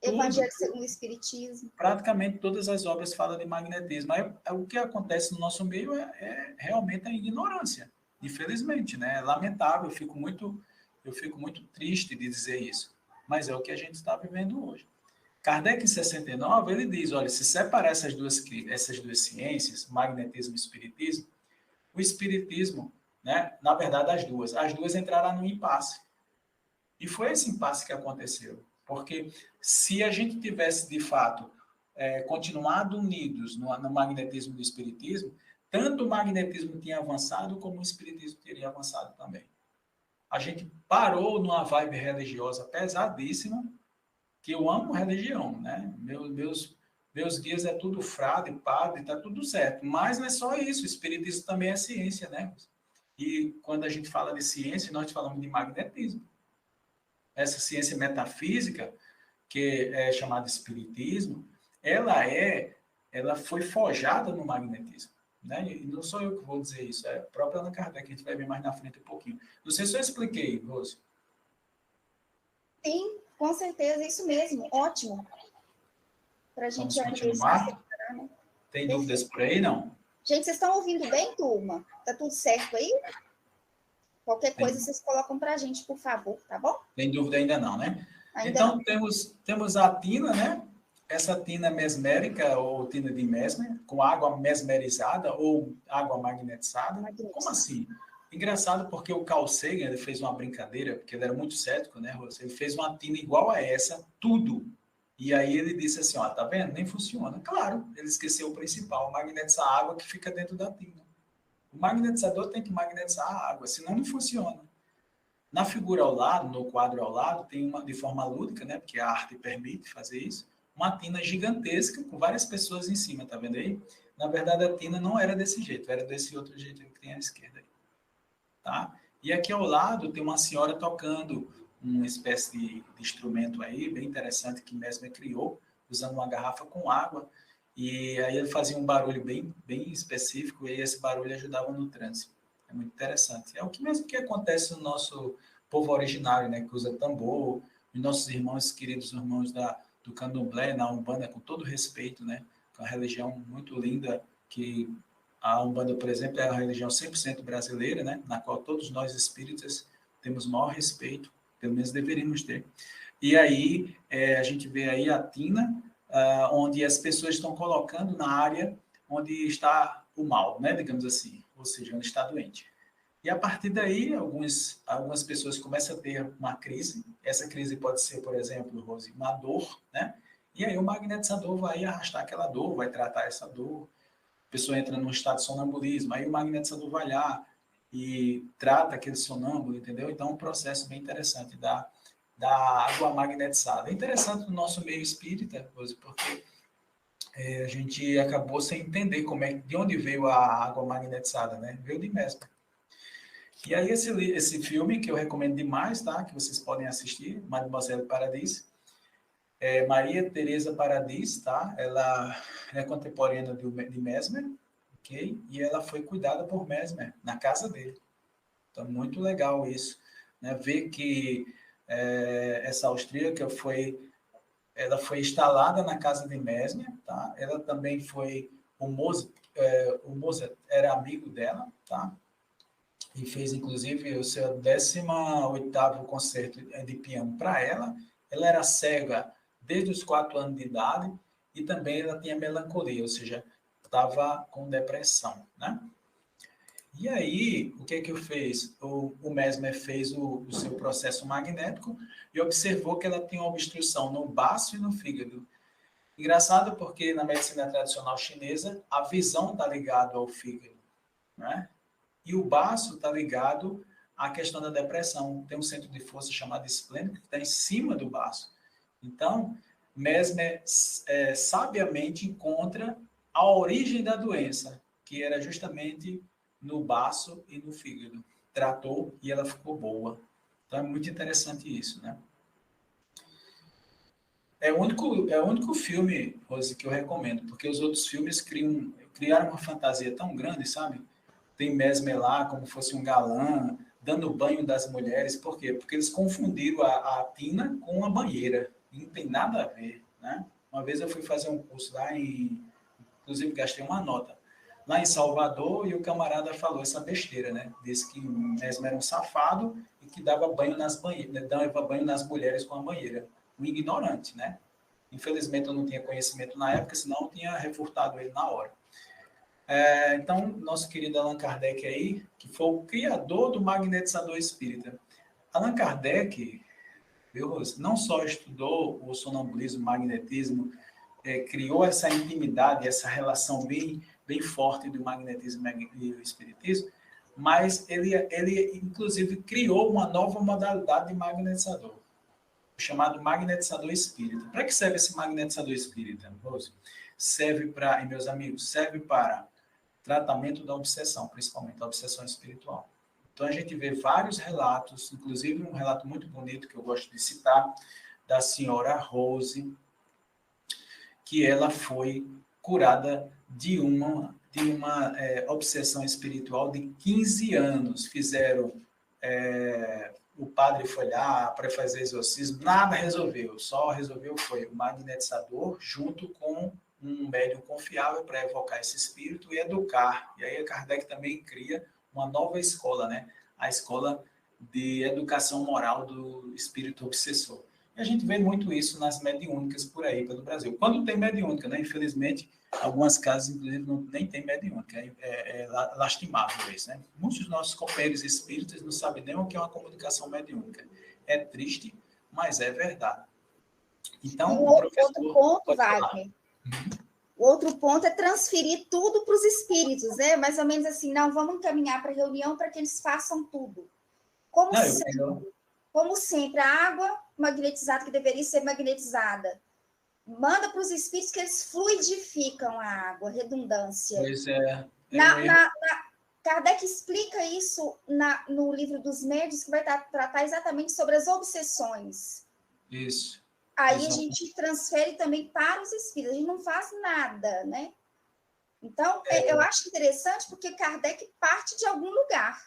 Evangelho segundo o Espiritismo. Praticamente todas as obras falam de magnetismo. Aí, o que acontece no nosso meio é realmente a ignorância. Infelizmente, né? É lamentável, eu fico muito triste de dizer isso. Mas é o que a gente está vivendo hoje. Kardec, em 69, ele diz, olha, se separar essas duas ciências, magnetismo e espiritismo, o espiritismo, né, na verdade, as duas entrarão no impasse. E foi esse impasse que aconteceu. Porque se a gente tivesse, de fato, continuado unidos no magnetismo e no espiritismo, tanto o magnetismo tinha avançado, como o espiritismo teria avançado também. A gente parou numa vibe religiosa pesadíssima, que eu amo religião, né? Meus guias é tudo frade, padre, tá tudo certo. Mas não é só isso, o espiritismo também é ciência, né? E quando a gente fala de ciência, nós falamos de magnetismo. Essa ciência metafísica, que é chamada espiritismo, ela foi forjada no magnetismo. Né? E não sou eu que vou dizer isso, é a própria Allan Kardec, que a gente vai ver mais na frente um pouquinho. Não sei se eu expliquei, Rose. Sim, com certeza, isso mesmo, ótimo. Para a gente Vamos continuar? Separar, né? Tem dúvidas por aí, não? Gente, vocês estão ouvindo bem, turma? Tá tudo certo aí? Qualquer coisa vocês colocam para a gente, por favor, tá bom? Tem dúvida ainda não, né? Ainda então, não. temos a tina, né? Essa tina mesmérica, ou tina de Mesmer, com água mesmerizada ou água magnetizada. Como assim? Engraçado, porque o Carl Sagan, ele fez uma brincadeira, porque ele era muito cético, né, Rose? Ele fez uma tina igual a essa, tudo. E aí ele disse assim, ó, tá vendo? Nem funciona. Claro, ele esqueceu o principal, magnetizar a água que fica dentro da tina. O magnetizador tem que magnetizar a água, senão não funciona. Na figura ao lado, no quadro ao lado, tem uma, de forma lúdica, né, porque a arte permite fazer isso, uma tina gigantesca com várias pessoas em cima, tá vendo aí? Na verdade, a tina não era desse jeito, era desse outro jeito que tem à esquerda aí. Tá? E aqui ao lado tem uma senhora tocando uma espécie de instrumento aí, bem interessante, que Mesmer criou, usando uma garrafa com água, e aí ele fazia um barulho bem específico, e esse barulho ajudava no transe. É muito interessante. É o que mesmo que acontece no nosso povo originário, né, que usa tambor, os nossos irmãos, queridos irmãos do Candomblé, na Umbanda, com todo respeito, né, com a religião muito linda, que a Umbanda, por exemplo, é a religião 100% brasileira, né, na qual todos nós espíritas temos maior respeito, pelo menos deveríamos ter. E aí, a gente vê aí a tina onde as pessoas estão colocando na área onde está o mal, né, digamos assim, ou seja, onde está doente. E a partir daí, algumas pessoas começam a ter uma crise. Essa crise pode ser, por exemplo, Rose, uma dor, né? E aí o magnetizador vai arrastar aquela dor, vai tratar essa dor. A pessoa entra num estado de sonambulismo, aí o magnetizador vai lá e trata aquele sonâmbulo, entendeu? Então, é um processo bem interessante da água magnetizada. É interessante no nosso meio espírita, Rose, porque a gente acabou sem entender de onde veio a água magnetizada, né? Veio de Mesmer. E aí esse filme, que eu recomendo demais, tá? Que vocês podem assistir, Mademoiselle Paradis, Maria Teresa Paradis, tá? Ela é contemporânea de Mesmer, ok? E ela foi cuidada por Mesmer, na casa dele. Então, muito legal isso, né? Ver que essa austríaca ela foi instalada na casa de Mesmer, tá? Ela também foi, o Mozart era amigo dela, tá? E fez, inclusive, o seu 18º concerto de piano para ela. Ela era cega desde os 4 anos de idade e também ela tinha melancolia, ou seja, estava com depressão, né? E aí, o que é que eu fiz? O Mesmer fez o seu processo magnético e observou que ela tinha uma obstrução no baço e no fígado. Engraçado porque na medicina tradicional chinesa, a visão está ligada ao fígado, né? E o baço está ligado à questão da depressão. Tem um centro de força chamado esplênico que está em cima do baço. Então, Mesmer sabiamente encontra a origem da doença, que era justamente no baço e no fígado. Tratou e ela ficou boa. Então, é muito interessante isso, né? É o único filme, Rose, que eu recomendo, porque os outros filmes criaram uma fantasia tão grande, sabe? Tem Mesmer lá como fosse um galã, dando banho das mulheres. Por quê? Porque eles confundiram a tina com a banheira. E não tem nada a ver, né? Uma vez eu fui fazer um curso lá inclusive gastei uma nota, lá em Salvador, e o camarada falou essa besteira, né? Disse que Mesmer era um safado e que dava banho dava banho nas mulheres com a banheira. Um ignorante, né? Infelizmente eu não tinha conhecimento na época, senão eu tinha refutado ele na hora. Então, nosso querido Allan Kardec aí, que foi o criador do magnetizador espírita. Allan Kardec, viu, Rose, não só estudou o sonambulismo, o magnetismo, criou essa intimidade, essa relação bem forte do magnetismo e do espiritismo, mas ele inclusive criou uma nova modalidade de magnetizador, chamado magnetizador espírita. Para que serve esse magnetizador espírita, Rose? Meus amigos, serve para tratamento da obsessão, principalmente da obsessão espiritual. Então, a gente vê vários relatos, inclusive um relato muito bonito que eu gosto de citar, da senhora Rose, que ela foi curada de uma obsessão espiritual de 15 anos. Fizeram, o padre foi lá para fazer exorcismo, nada resolveu, só resolveu foi o magnetizador junto com um médium confiável para evocar esse espírito e educar. E aí Kardec também cria uma nova escola, né? A escola de educação moral do espírito obsessor. E a gente vê muito isso nas mediúnicas por aí, pelo Brasil. Quando tem mediúnica, né? Infelizmente, algumas casas, inclusive, nem tem mediúnica. É lastimável isso, né? Muitos dos nossos companheiros espíritas não sabem nem o que é uma comunicação mediúnica. É triste, mas é verdade. Então, outro ponto, Wagner. O outro ponto é transferir tudo para os espíritos, né? Mais ou menos assim, não, vamos encaminhar para a reunião para que eles façam tudo. Como sempre, a água magnetizada, que deveria ser magnetizada, manda para os espíritos que eles fluidificam a água, redundância. Pois é. Kardec explica isso no livro dos médiuns, que vai tratar exatamente sobre as obsessões. Isso. Aí a gente transfere também para os espíritos, a gente não faz nada, né? Então, eu acho interessante porque Kardec parte de algum lugar,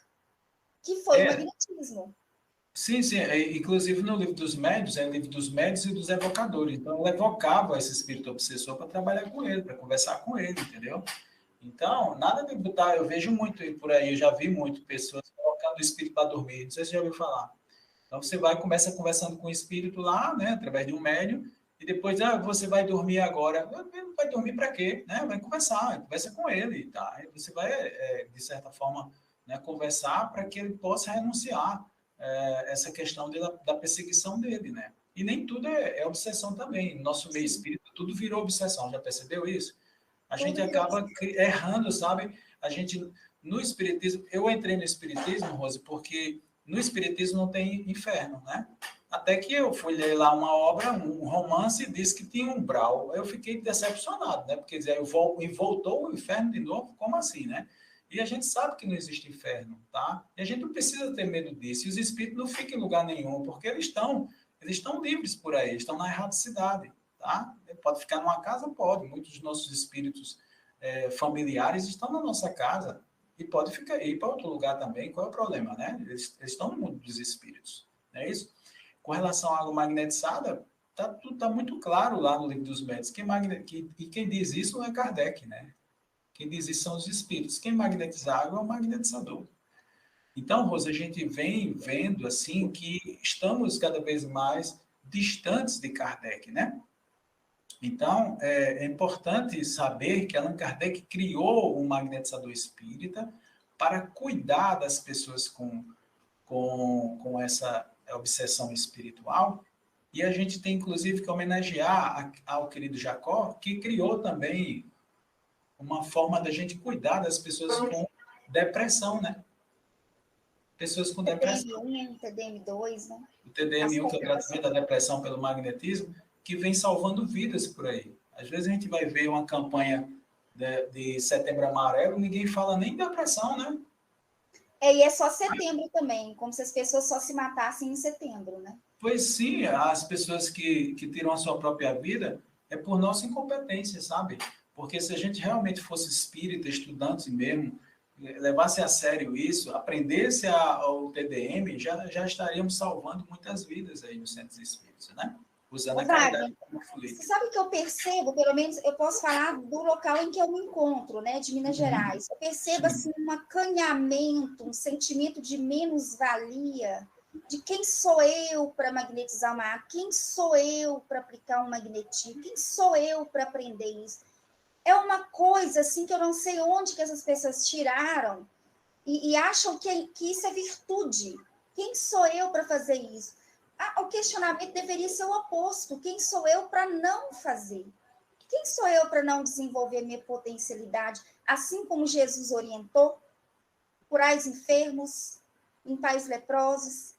que foi o magnetismo. Sim, sim. Inclusive no livro dos médiuns, é o livro dos médiuns e dos evocadores. Então, ele evocava esse espírito obsessor para trabalhar com ele, para conversar com ele, entendeu? Então, nada de botar, eu vejo muito por aí, eu já vi muito pessoas colocando o espírito para dormir, não sei se você já ouviu falar. Então, você vai, começa conversando com o espírito lá, né, através de um médium, e depois, você vai dormir agora. Vai dormir para quê? Né? Vai conversar, conversa com ele, tá? Você vai, de certa forma, né, conversar para que ele possa renunciar essa questão da perseguição dele, né? E nem tudo é obsessão também. Nosso meio espírito, tudo virou obsessão. Já percebeu isso? A gente acaba errando, sabe? A gente, no espiritismo, eu entrei no espiritismo, Rose, porque no espiritismo não tem inferno, né? Até que eu fui ler lá uma obra, um romance, e disse que tinha um umbral. Eu fiquei decepcionado, né? Porque dizer, voltou o inferno de novo? Como assim, né? E a gente sabe que não existe inferno, tá? E a gente não precisa ter medo disso. E os espíritos não ficam em lugar nenhum, porque eles estão livres por aí, estão na erradicidade, tá? Pode ficar numa casa? Pode. Muitos dos nossos espíritos familiares estão na nossa casa e pode ir para outro lugar também. Qual é o problema, né? Eles estão no mundo dos espíritos, não é isso? Com relação à água magnetizada, tá muito claro lá no Livro dos Médiuns. E quem diz isso não é Kardec, né? Quem diz isso são os espíritos. Quem magnetiza água é o magnetizador. Então, Rosa, a gente vem vendo assim que estamos cada vez mais distantes de Kardec, né? Então, é importante saber que Allan Kardec criou um magnetizador espírita para cuidar das pessoas com essa obsessão espiritual. E a gente tem, inclusive, que homenagear ao querido Jacó, que criou também uma forma da gente cuidar das pessoas com depressão, né? Pessoas com depressão. TDM1, TDM2, né? O TDM1, que é o tratamento da depressão pelo magnetismo, que vem salvando vidas por aí. Às vezes a gente vai ver uma campanha de Setembro Amarelo, ninguém fala nem de depressão, né? E é só setembro também, como se as pessoas só se matassem em setembro, né? Pois sim, as pessoas que tiram a sua própria vida é por nossa incompetência, sabe? Porque se a gente realmente fosse espírita, estudante mesmo, levasse a sério isso, aprendesse o TDM, já estaríamos salvando muitas vidas aí nos centros espíritas, né? Usando a caridade como fluido. Você sabe que eu percebo, pelo menos eu posso falar do local em que eu me encontro, né, de Minas Gerais. Eu percebo assim um acanhamento, um sentimento de menos-valia, de quem sou eu para magnetizar uma água, quem sou eu para aplicar um magnetismo, quem sou eu para aprender isso. É uma coisa assim que eu não sei onde que essas pessoas tiraram e acham que isso é virtude. Quem sou eu para fazer isso? O questionamento deveria ser o oposto. Quem sou eu para não fazer? Quem sou eu para não desenvolver minha potencialidade? Assim como Jesus orientou, curai os enfermos, limpai os leprosos,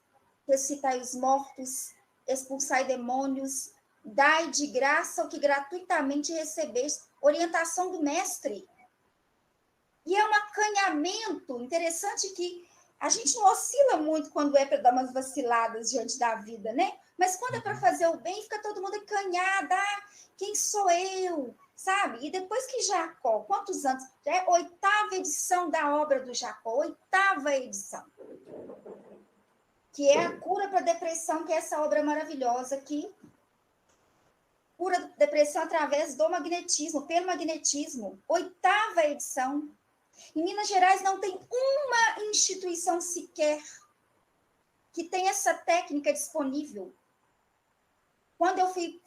ressuscitai os mortos, expulsai demônios, dai de graça o que gratuitamente recebeste. Orientação do mestre. E é um acanhamento interessante que a gente não oscila muito quando é para dar umas vaciladas diante da vida, né? Mas quando é para fazer o bem, fica todo mundo acanhado. Quem sou eu? Sabe? E depois que Jacó, quantos anos? Já é a 8ª edição da obra do Jacó, 8ª edição. Que é a cura para a depressão, que é essa obra maravilhosa aqui. Cura da depressão através do magnetismo, pelo magnetismo. 8ª edição. Em Minas Gerais não tem uma instituição sequer que tenha essa técnica disponível. Quando eu fui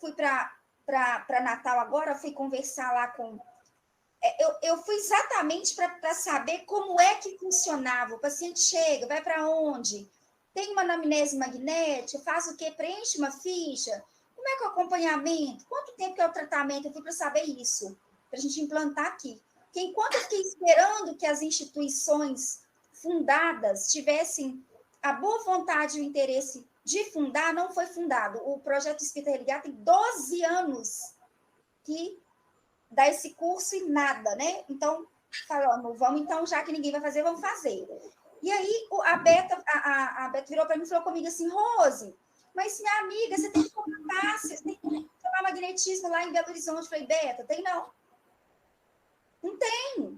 para Natal agora, eu fui conversar lá com... Eu fui exatamente para saber como é que funcionava. O paciente chega, vai para onde? Tem uma anamnese magnética, faz o quê? Preenche uma ficha? Como é que é o acompanhamento? Quanto tempo que é o tratamento? Eu fui para saber isso, para a gente implantar aqui. Que enquanto eu fiquei esperando que as instituições fundadas tivessem a boa vontade e o interesse de fundar, não foi fundado. O Projeto Espírita Religado tem 12 anos que dá esse curso e nada, né? Então, falamos, vamos então, já que ninguém vai fazer, vamos fazer. E aí a Beta virou para mim e falou comigo assim, Rose, mas minha amiga, você tem que comprar, você tem que tomar magnetismo lá em Belo Horizonte. Eu falei, Beta, tem não.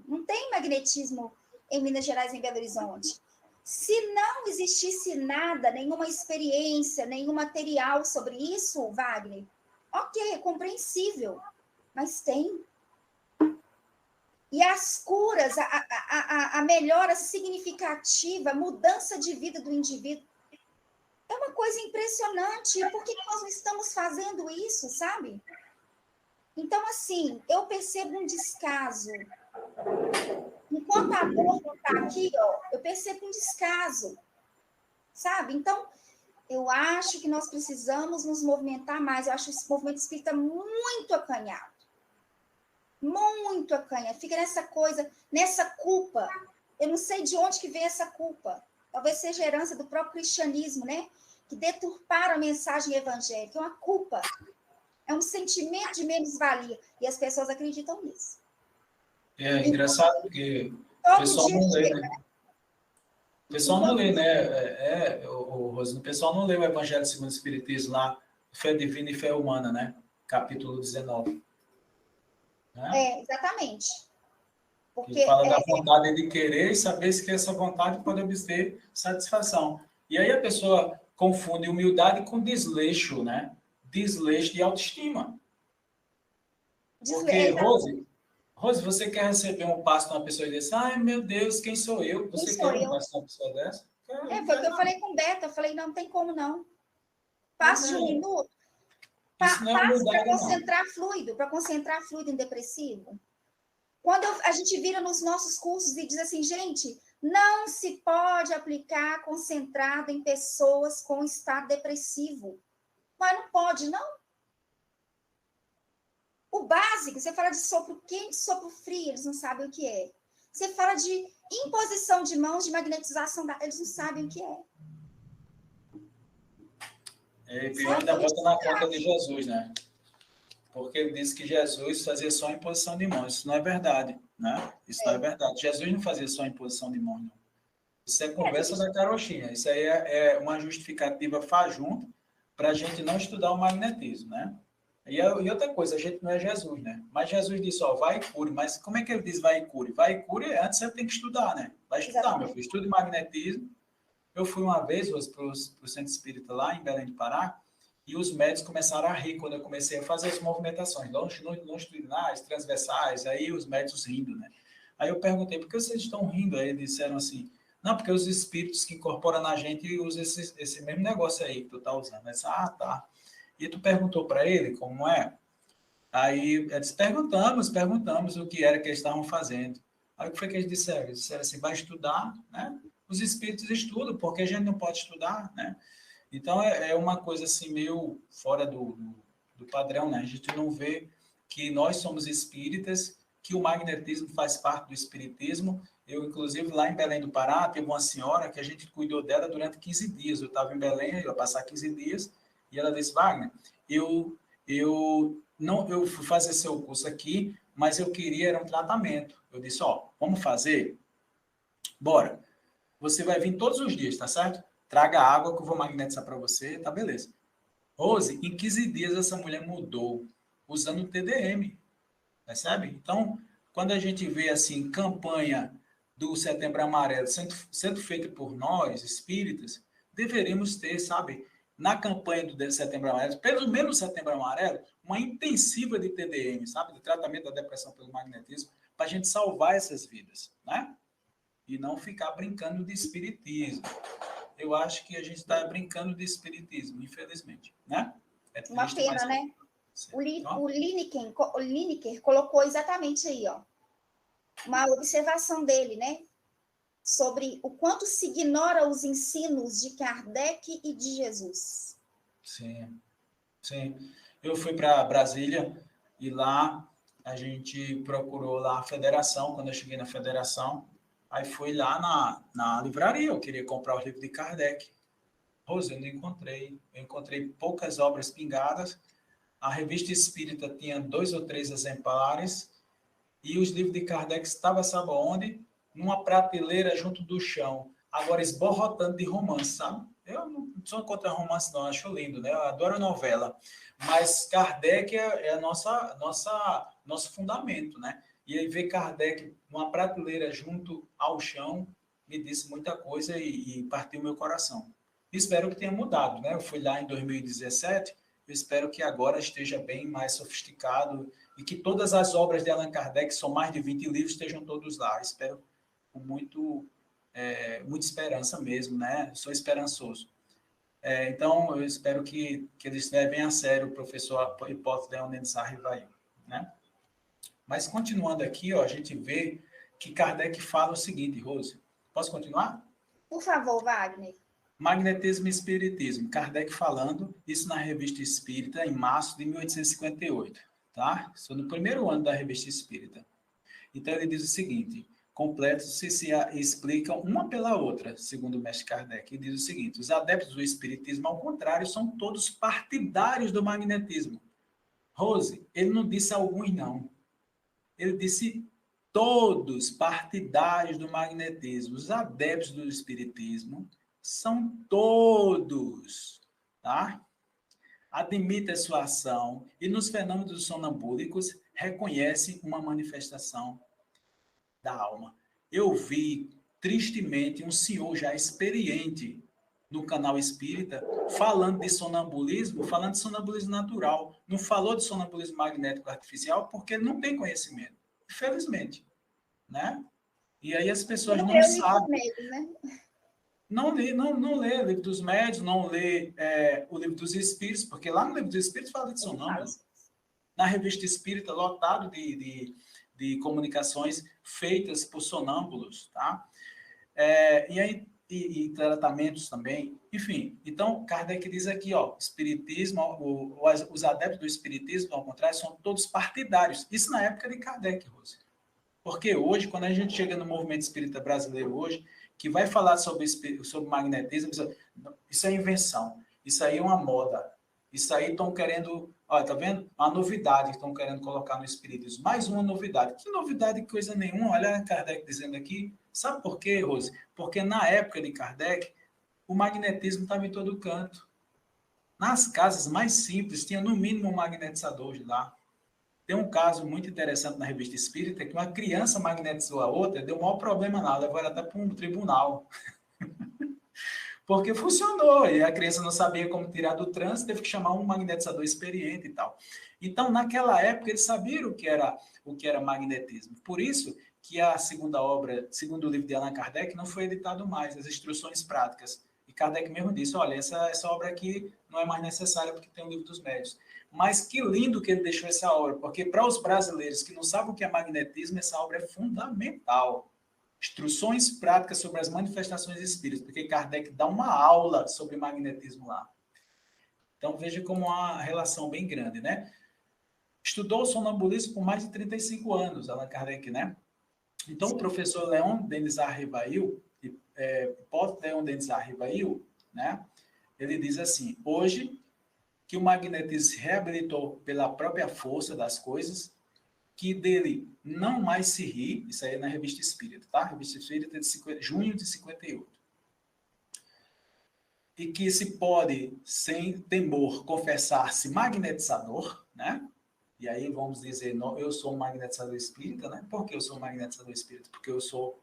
Não tem magnetismo em Minas Gerais, em Belo Horizonte. Se não existisse nada, nenhuma experiência, nenhum material sobre isso, Wagner, ok, é compreensível, mas tem. E as curas, a melhora significativa, a mudança de vida do indivíduo, é uma coisa impressionante. Por que nós não estamos fazendo isso, sabe? Então, assim, eu percebo um descaso. Enquanto a dor não está aqui, ó, eu percebo um descaso, sabe? Então, eu acho que nós precisamos nos movimentar mais. Eu acho esse movimento espírita muito acanhado. Muito acanhado. Fica nessa coisa, nessa culpa. Eu não sei de onde que vem essa culpa. Talvez seja herança do próprio cristianismo, né? Que deturparam a mensagem evangélica. É uma culpa. É um sentimento de menos-valia. E as pessoas acreditam nisso. É engraçado porque o Todo pessoal dia não lê, chega, né? O pessoal não lê, né? Rosana, o pessoal não lê o Evangelho segundo o Espiritismo lá, Fé Divina e Fé Humana, né? Capítulo 19. Né? exatamente. Que Porque fala da vontade de querer e saber se que essa vontade pode obter satisfação. E aí a pessoa confunde humildade com desleixo, né? Desleixo de autoestima. Porque, Rose, você quer receber um passo de uma pessoa e diz, ai meu Deus, quem sou eu? Você quer um passo de uma pessoa dessa? Foi o que eu falei com o Beto. Eu falei, não tem como não. Passo de 1 minuto. Isso não é Passo para humildade, concentrar fluido em depressivo. Quando a gente vira nos nossos cursos e diz assim, gente, não se pode aplicar concentrado em pessoas com estado depressivo. Mas não pode, não. O básico, você fala de sopro quente, sopro frio, eles não sabem o que é. Você fala de imposição de mãos, de magnetização, eles não sabem o que é. E pior ainda bota na conta de Jesus, né? Porque ele disse que Jesus fazia só imposição de mãos. Isso não é verdade, né? Isso não é verdade. Jesus não fazia só imposição de mãos, não. Isso é conversa da carochinha. Isso aí é uma justificativa fajunta para a gente não estudar o magnetismo, né? E outra coisa, a gente não é Jesus, né? Mas Jesus disse, ó, vai e cure. Mas como é que ele diz vai e cure? Vai e cure, antes você tem que estudar, né? Vai estudar, exatamente. Meu filho. Estude magnetismo. Eu fui uma vez para o Centro Espírita lá em Belém do Pará, e os médicos começaram a rir quando eu comecei a fazer as movimentações longitudinais, transversais, aí os médicos rindo, né? Aí eu perguntei, por que vocês estão rindo? Aí eles disseram assim, não, porque os espíritos que incorporam na gente usam esse mesmo negócio aí que tu tá usando. Eu disse, tá. E tu perguntou para ele como é? Aí eles perguntamos o que era que eles estavam fazendo. Aí o que foi que eles disseram? Eles disseram assim, vai estudar, né? Os espíritos estudam, porque a gente não pode estudar, né? Então, é uma coisa assim meio fora do padrão, né? A gente não vê que nós somos espíritas, que o magnetismo faz parte do espiritismo. Eu, inclusive, lá em Belém do Pará, teve uma senhora que a gente cuidou dela durante 15 dias. Eu estava em Belém, eu ia passar 15 dias, e ela disse, Wagner, eu fui fazer seu curso aqui, mas eu queria era um tratamento. Eu disse, vamos fazer? Bora. Você vai vir todos os dias, tá certo? Traga água que eu vou magnetizar para você, tá beleza. Rose, em 15 dias essa mulher mudou, usando o TDM, percebe? Então, quando a gente vê assim, campanha do Setembro Amarelo sendo feita por nós, espíritas, deveríamos ter, sabe, na campanha do Setembro Amarelo, pelo menos Setembro Amarelo, uma intensiva de TDM, sabe, de tratamento da depressão pelo magnetismo, para a gente salvar essas vidas, né? E não ficar brincando de espiritismo. Eu acho que a gente está brincando de espiritismo, infelizmente, né? É triste, uma pena, né? O Lineker colocou exatamente aí, ó, uma observação dele, né? Sobre o quanto se ignora os ensinos de Kardec e de Jesus. Sim. Eu fui para Brasília e lá a gente procurou lá a federação, quando eu cheguei na federação, aí fui lá na livraria, eu queria comprar os livros de Kardec. Rose, eu não encontrei. Eu encontrei poucas obras pingadas. A revista Espírita tinha 2 ou 3 exemplares e os livros de Kardec estavam, sabe onde? Numa prateleira junto do chão. Agora esborrotando de romance, sabe? Eu não sou contra romance, não. Acho lindo, né? Eu adoro novela. Mas Kardec é nosso fundamento, né? E aí ver Kardec numa prateleira junto ao chão me disse muita coisa e partiu meu coração. Espero que tenha mudado, né? Eu fui lá em 2017, eu espero que agora esteja bem mais sofisticado e que todas as obras de Allan Kardec, são mais de 20 livros, estejam todos lá. Espero com muita esperança mesmo, né? Sou esperançoso. Então, eu espero que eles levem a sério o professor Hipólito Leon Denis Arrivail, né? Mas, continuando aqui, ó, a gente vê que Kardec fala o seguinte, Rose. Posso continuar? Por favor, Wagner. Magnetismo e Espiritismo. Kardec falando isso na Revista Espírita em março de 1858, tá? Isso no primeiro ano da Revista Espírita. Então, ele diz o seguinte, completos se explicam uma pela outra, segundo o mestre Kardec. Ele diz o seguinte, os adeptos do Espiritismo, ao contrário, são todos partidários do magnetismo. Rose, ele não disse alguns, não. Ele disse todos partidários do magnetismo. Os adeptos do Espiritismo são todos, tá? Admite a sua ação e nos fenômenos sonambúlicos reconhece uma manifestação da alma. Eu vi, tristemente, um senhor já experiente no canal espírita falando de sonambulismo natural. Não falou de sonambulismo magnético artificial porque não tem conhecimento, infelizmente, né? E aí as pessoas não sabem. Não lê o livro dos médios, não lê o livro dos espíritos, porque lá no livro dos espíritos fala de sonâmbulo. Na revista espírita, lotado de comunicações feitas por sonâmbulos, tá? E tratamentos também. Enfim, então, Kardec diz aqui, ó, espiritismo, os adeptos do espiritismo, ao contrário, são todos partidários. Isso na época de Kardec, Rose. Porque hoje, quando a gente chega no movimento espírita brasileiro hoje, que vai falar sobre magnetismo, isso é invenção, isso aí é uma moda, isso aí estão querendo, olha, tá vendo? Uma novidade que estão querendo colocar no espiritismo, mais uma novidade. Que novidade, coisa nenhuma, olha Kardec dizendo aqui, sabe por quê, Rose? Porque na época de Kardec, o magnetismo estava em todo canto. Nas casas mais simples, tinha no mínimo um magnetizador de lá. Tem um caso muito interessante na Revista Espírita, que uma criança magnetizou a outra, deu o maior problema nada, levou ela até para um tribunal. Porque funcionou, e a criança não sabia como tirar do trânsito, teve que chamar um magnetizador experiente e tal. Então, naquela época, eles sabiam o que era magnetismo. Por isso que a segunda obra, segundo o livro de Allan Kardec, não foi editado mais, as instruções práticas. E Kardec mesmo disse, olha, essa obra aqui não é mais necessária porque tem o livro dos médios. Mas que lindo que ele deixou essa obra, porque para os brasileiros que não sabem o que é magnetismo, essa obra é fundamental. Instruções práticas sobre as manifestações espíritas, porque Kardec dá uma aula sobre magnetismo lá. Então, veja como há uma relação bem grande, né? Estudou o sonambulismo por mais de 35 anos, Allan Kardec, né? Então, o professor Leon Denis Arrivail, Hipólito Leon Denis Arrivail, né? Ele diz assim, hoje, que o magnetismo se reabilitou pela própria força das coisas, que dele não mais se ri, isso aí é na Revista Espírita, tá? Revista Espírita de junho de 58. E que se pode, sem temor, confessar-se magnetizador, né? E aí vamos dizer, eu sou um magnetizador espírita, né? Por que eu sou um magnetizador espírita? Porque eu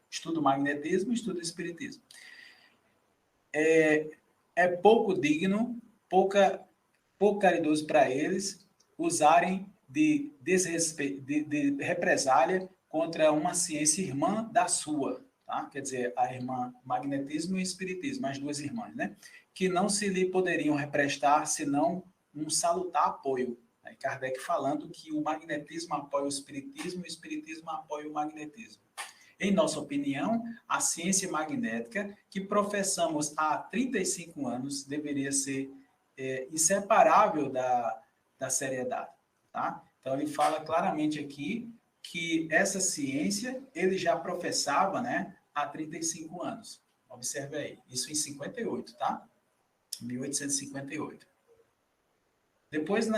estudo magnetismo e estudo espiritismo. É pouco digno, pouco caridoso para eles usarem de represália contra uma ciência irmã da sua, tá? Quer dizer, a irmã magnetismo e espiritismo, as duas irmãs, né? Que não se lhe poderiam represtar senão um salutar apoio. Aí Kardec falando que o magnetismo apoia o espiritismo e o espiritismo apoia o magnetismo. Em nossa opinião, a ciência magnética que professamos há 35 anos deveria ser inseparável da seriedade, tá? Então, ele fala claramente aqui que essa ciência ele já professava, né, há 35 anos. Observe aí, isso em 58, tá? 1858. Depois,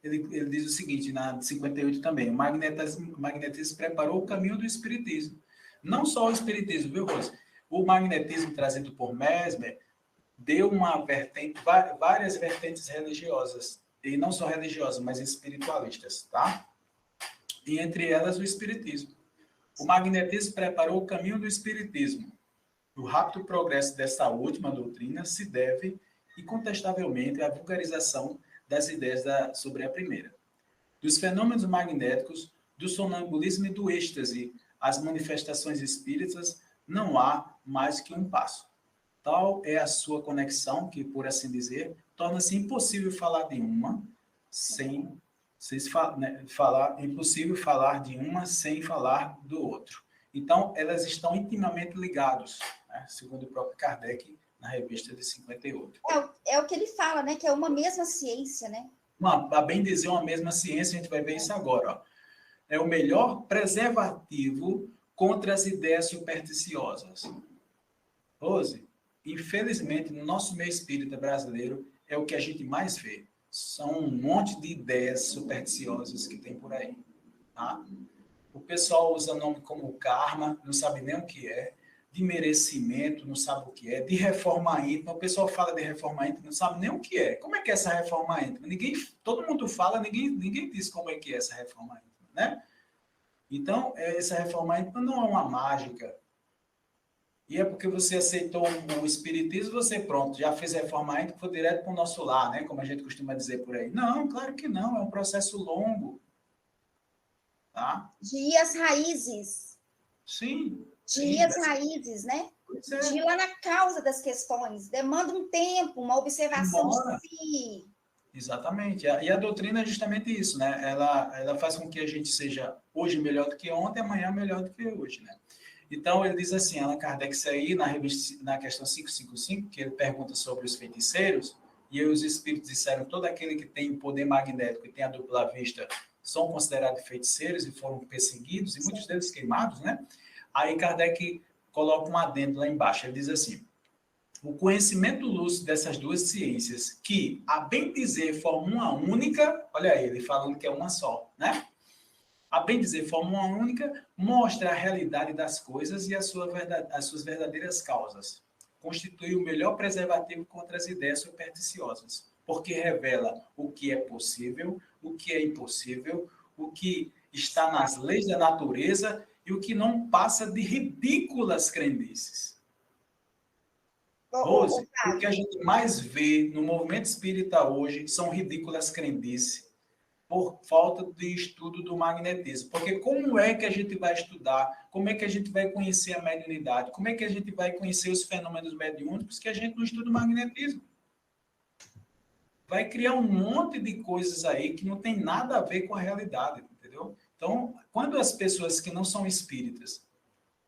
ele diz o seguinte, na 58 também, o magnetismo preparou o caminho do espiritismo. Não só o espiritismo, viu, Rose? O magnetismo trazido por Mesmer deu uma vertente, várias vertentes religiosas, e não só religiosas, mas espiritualistas, tá? E entre elas o espiritismo. O magnetismo preparou o caminho do espiritismo. O rápido progresso desta última doutrina se deve, incontestavelmente, à vulgarização das ideias sobre a primeira. Dos fenômenos magnéticos, do sonambulismo e do êxtase, as manifestações espíritas, não há mais que um passo. Tal é a sua conexão que, por assim dizer, torna-se impossível falar de uma sem falar, impossível falar de uma sem falar do outro. Então, elas estão intimamente ligadas, né? Segundo o próprio Kardec, na revista de 58. É o que ele fala, né? Que é uma mesma ciência, né? A bem dizer, uma mesma ciência, a gente vai ver isso agora. Ó. É o melhor preservativo contra as ideias supersticiosas. Rose, infelizmente, no nosso meio espírita brasileiro, é o que a gente mais vê. São um monte de ideias supersticiosas que tem por aí. Tá? O pessoal usa nome como karma, não sabe nem o que é. De merecimento, não sabe o que é. De reforma íntima, o pessoal fala de reforma íntima, não sabe nem o que é. Como é que é essa reforma íntima? Todo mundo fala, ninguém diz como é que é essa reforma íntima, né? Então, essa reforma íntima não é uma mágica. E é porque você aceitou o espiritismo, você pronto, já fez a reforma íntima, foi direto para o nosso lar, né? Como a gente costuma dizer por aí. Não, claro que não, é um processo longo. Tá? De ir às raízes. Sim. De ir às raízes, né? De ir lá na causa das questões. Demanda um tempo, uma observação de si. Exatamente. E a doutrina é justamente isso, né? Ela faz com que a gente seja hoje melhor do que ontem, amanhã melhor do que hoje, né? Então, ele diz assim, Allan Kardec aí na questão 555, que ele pergunta sobre os feiticeiros, e aí os espíritos disseram todo aquele que tem poder magnético e tem a dupla vista são considerados feiticeiros e foram perseguidos, e muitos deles queimados, né? Aí Kardec coloca um adendo lá embaixo, ele diz assim, o conhecimento lúcido dessas duas ciências, que, a bem dizer, formam uma única, olha aí, ele falando que é uma só, né? A bem dizer, formam uma única, mostra a realidade das coisas e as suas verdadeiras causas. Constitui o melhor preservativo contra as ideias supersticiosas, porque revela o que é possível, o que é impossível, o que está nas leis da natureza e o que não passa de ridículas crendices. Rose, o que a gente mais vê no movimento espírita hoje são ridículas crendices, por falta de estudo do magnetismo. Porque como é que a gente vai estudar? Como é que a gente vai conhecer a mediunidade? Como é que a gente vai conhecer os fenômenos mediúnicos que a gente não estuda o magnetismo? Vai criar um monte de coisas aí que não tem nada a ver com a realidade, entendeu? Então, quando as pessoas que não são espíritas,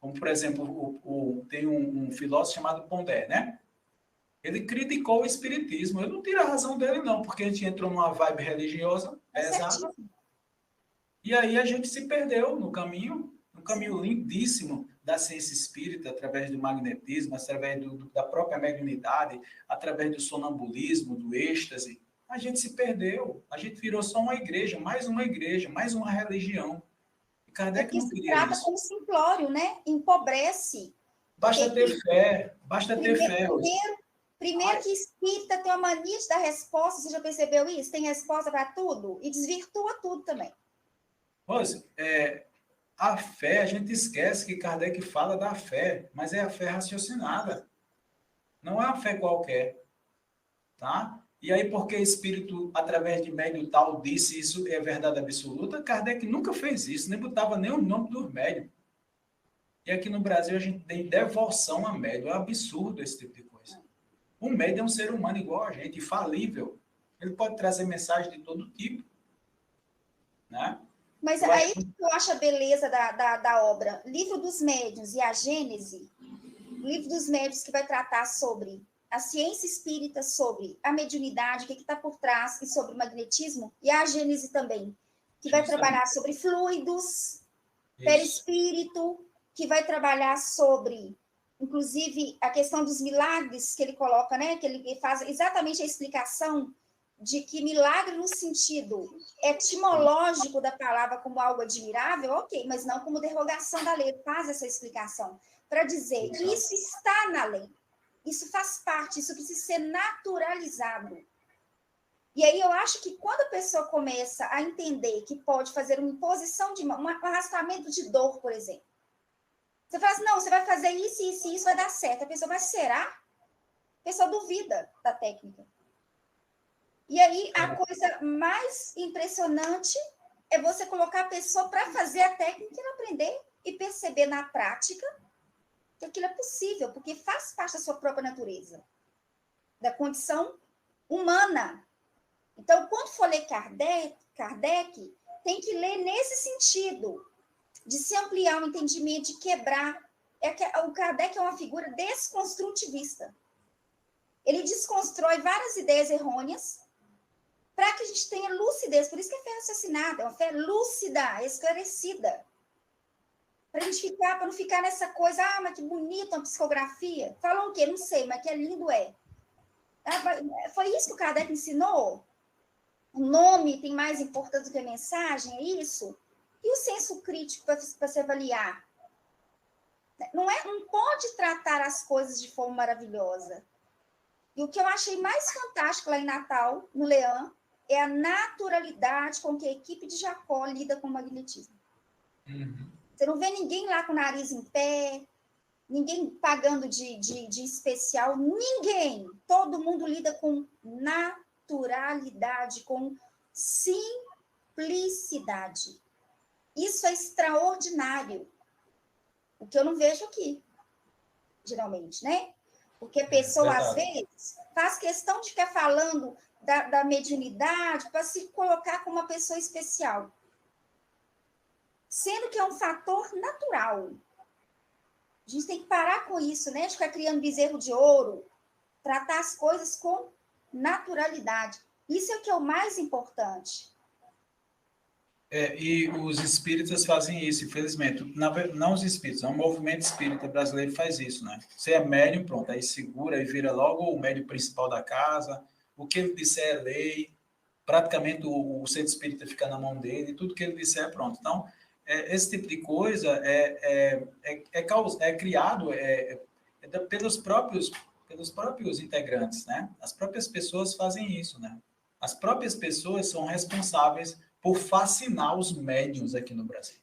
como, por exemplo, tem um filósofo chamado Pondé, né? Ele criticou o espiritismo. Eu não tiro a razão dele, não, porque a gente entrou numa vibe religiosa pesada. E aí a gente se perdeu no caminho lindíssimo da ciência espírita, através do magnetismo, através da própria mediunidade, através do sonambulismo, do êxtase. A gente se perdeu. A gente virou só uma igreja, mais uma religião. E Kardec não queria trata isso. como simplório, né? Empobrece. Basta ter fé, basta ter fé. Primeiro que espírita tem uma mania de dar resposta, você já percebeu isso? Tem resposta para tudo e desvirtua tudo também. Rose, a fé, a gente esquece que Kardec fala da fé, mas é a fé raciocinada. Não é a fé qualquer. Tá? E aí, porque espírito, através de médium tal, disse isso é verdade absoluta, Kardec nunca fez isso, nem botava nem o nome dos médiums. E aqui no Brasil a gente tem devoção a médium. É absurdo esse tipo de coisa. O médium é um ser humano igual a gente, falível. Ele pode trazer mensagem de todo tipo. Né? Mas aí eu acho a beleza da obra. Livro dos Médiuns e a Gênese, Livro dos Médiuns que vai tratar sobre a ciência espírita, sobre a mediunidade, o que está por trás, e sobre o magnetismo, e a Gênese também, que vai trabalhar sobre fluidos, perispírito, que vai trabalhar sobre, inclusive, a questão dos milagres que ele coloca, né? Que ele faz exatamente a explicação de que milagre no sentido etimológico da palavra como algo admirável, ok, mas não como derrogação da lei. Faz essa explicação para dizer que isso está na lei, isso faz parte, isso precisa ser naturalizado. E aí eu acho que quando a pessoa começa a entender que pode fazer uma imposição de mão, um arrastamento de dor, por exemplo, você fala assim, não, você vai fazer isso, isso e isso, vai dar certo. A pessoa vai, será? A pessoa duvida da técnica. E aí, a coisa mais impressionante é você colocar a pessoa para fazer a técnica e aprender e perceber na prática que aquilo é possível, porque faz parte da sua própria natureza, da condição humana. Então, quando for ler Kardec, tem que ler nesse sentido, de se ampliar o entendimento, de quebrar. O Kardec é uma figura desconstrutivista. Ele desconstrói várias ideias errôneas para que a gente tenha lucidez. Por isso que é fé raciocinada, é uma fé lúcida, esclarecida. Para não ficar nessa coisa, mas que bonita uma psicografia. Falam o quê? Não sei, mas que é lindo é. Foi isso que o Kardec ensinou? O nome tem mais importância do que a mensagem, é isso? E o senso crítico para se avaliar? Não pode tratar as coisas de forma maravilhosa. E o que eu achei mais fantástico lá em Natal, no Leão, é a naturalidade com que a equipe de Jacó lida com o magnetismo. Você não vê ninguém lá com o nariz em pé, ninguém pagando de especial, ninguém. Todo mundo lida com naturalidade, com simplicidade. Isso é extraordinário. O que eu não vejo aqui, geralmente, né? Porque a pessoa, às vezes, faz questão de ficar falando da mediunidade para se colocar como uma pessoa especial. Sendo que é um fator natural. A gente tem que parar com isso, né? De ficar criando bezerro de ouro, tratar as coisas com naturalidade. Isso é o que é o mais importante. E os espíritas fazem isso, infelizmente. Não os espíritas, o movimento espírita brasileiro faz isso, né? Você é médium, pronto, aí segura e vira logo o médium principal da casa. O que ele disser é lei. Praticamente o centro espírita fica na mão dele, tudo que ele disser é pronto. Então, esse tipo de coisa é criado pelos próprios integrantes, né? As próprias pessoas fazem isso, né? As próprias pessoas são responsáveis por fascinar os médiuns aqui no Brasil.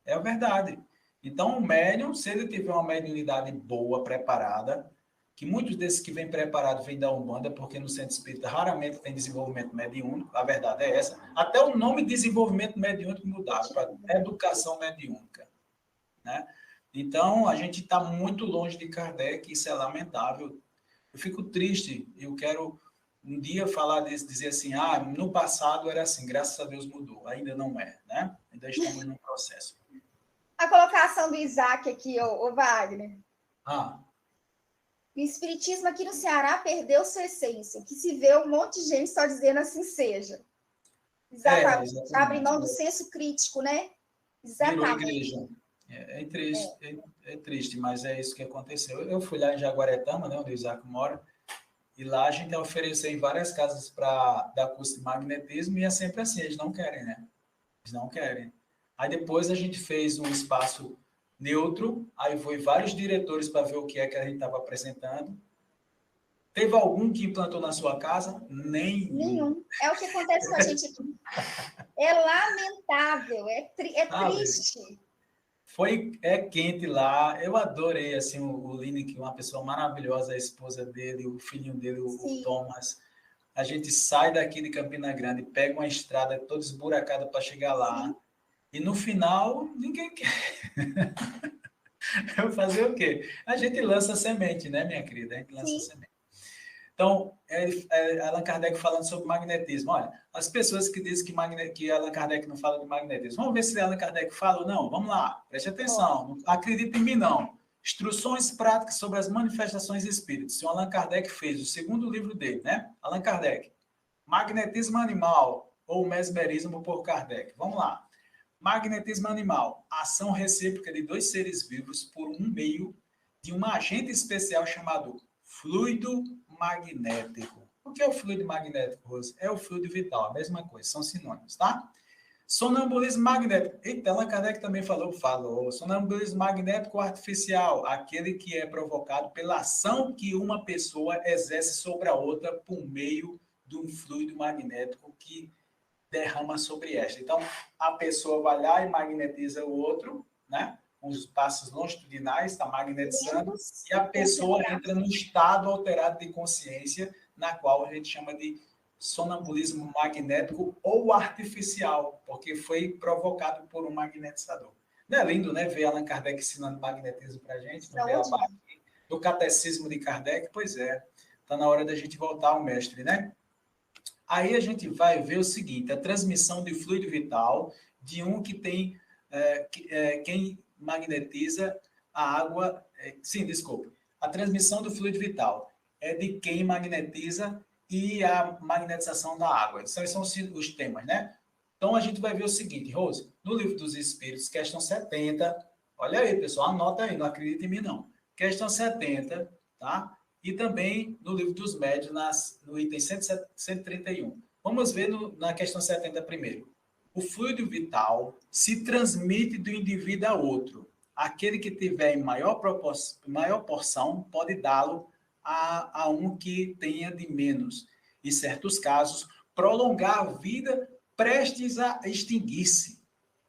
É a verdade. Então, o médium, se ele tiver uma mediunidade boa, preparada, que muitos desses que vêm preparados vêm da Umbanda, porque no centro espírita raramente tem desenvolvimento mediúnico, a verdade é essa. Até o nome desenvolvimento mediúnico mudaram para educação mediúnica, né? Então, a gente está muito longe de Kardec, isso é lamentável. Eu fico triste, eu quero um dia falar disso, dizer assim, no passado era assim, graças a Deus mudou. Ainda não é, né? Ainda estamos num processo. A colocação do Isaac aqui, o Wagner. O espiritismo aqui no Ceará perdeu sua essência, que se vê um monte de gente só dizendo assim seja. Exatamente. Abre mão do senso crítico, né? Exatamente. Virou igreja. É triste, mas é isso que aconteceu. Eu fui lá em Jaguaretama, né, onde o Isaac mora, e lá a gente ofereceu em várias casas para dar curso de magnetismo, e é sempre assim, eles não querem, né? Eles não querem. Aí depois a gente fez um espaço neutro, aí foi vários diretores para ver o que é que a gente estava apresentando. Teve algum que implantou na sua casa? Nenhum. É o que acontece com a gente aqui. É lamentável, é triste. É quente lá. Eu adorei assim, o Lineker, uma pessoa maravilhosa, a esposa dele, o filhinho dele, o Thomas. A gente sai daqui de Campina Grande, pega uma estrada toda esburacada para chegar lá. Sim. E no final, ninguém quer. Eu fazer o quê? A gente lança semente, né, minha querida? A gente lança semente. Então, Allan Kardec falando sobre magnetismo. Olha, as pessoas que dizem que Allan Kardec não fala de magnetismo, vamos ver se Allan Kardec fala ou não. Vamos lá, preste atenção. Não acredita em mim, não. Instruções práticas sobre as manifestações espíritas. O Allan Kardec fez o segundo livro dele, né? Allan Kardec. Magnetismo animal ou mesmerismo por Kardec. Vamos lá. Magnetismo animal. Ação recíproca de dois seres vivos por um meio de um agente especial chamado fluido magnético. O que é o fluido magnético, Rose? É o fluido vital, a mesma coisa, são sinônimos, tá? Sonambulismo magnético. Eita, Allan Kardec também falou. Sonambulismo magnético artificial, aquele que é provocado pela ação que uma pessoa exerce sobre a outra por meio de um fluido magnético que derrama sobre esta. Então, a pessoa vai lá e magnetiza o outro, né? Os passos longitudinais, está magnetizando, e a pessoa entra num estado alterado de consciência, na qual a gente chama de sonambulismo magnético ou artificial, porque foi provocado por um magnetizador. Não é lindo, né? Ver Allan Kardec ensinando magnetismo para a gente, no Saúde. Beabá, do Catecismo de Kardec. Pois é, está na hora da gente voltar ao mestre, né? Aí a gente vai ver o seguinte, a transmissão de fluido vital de um que tem, quem magnetiza a água, sim, desculpa, a transmissão do fluido vital é de quem magnetiza e a magnetização da água. Esses são os temas, né? Então a gente vai ver o seguinte, Rose, no Livro dos Espíritos, questão 70, olha aí, pessoal, anota aí, não acredita em mim, não. Questão 70, tá? E também no Livro dos Médiuns, no item 131. Vamos ver na questão 70 primeiro. O fluido vital se transmite do indivíduo a outro. Aquele que tiver em maior porção pode dá-lo a um que tenha de menos. Em certos casos, prolongar a vida prestes a extinguir-se.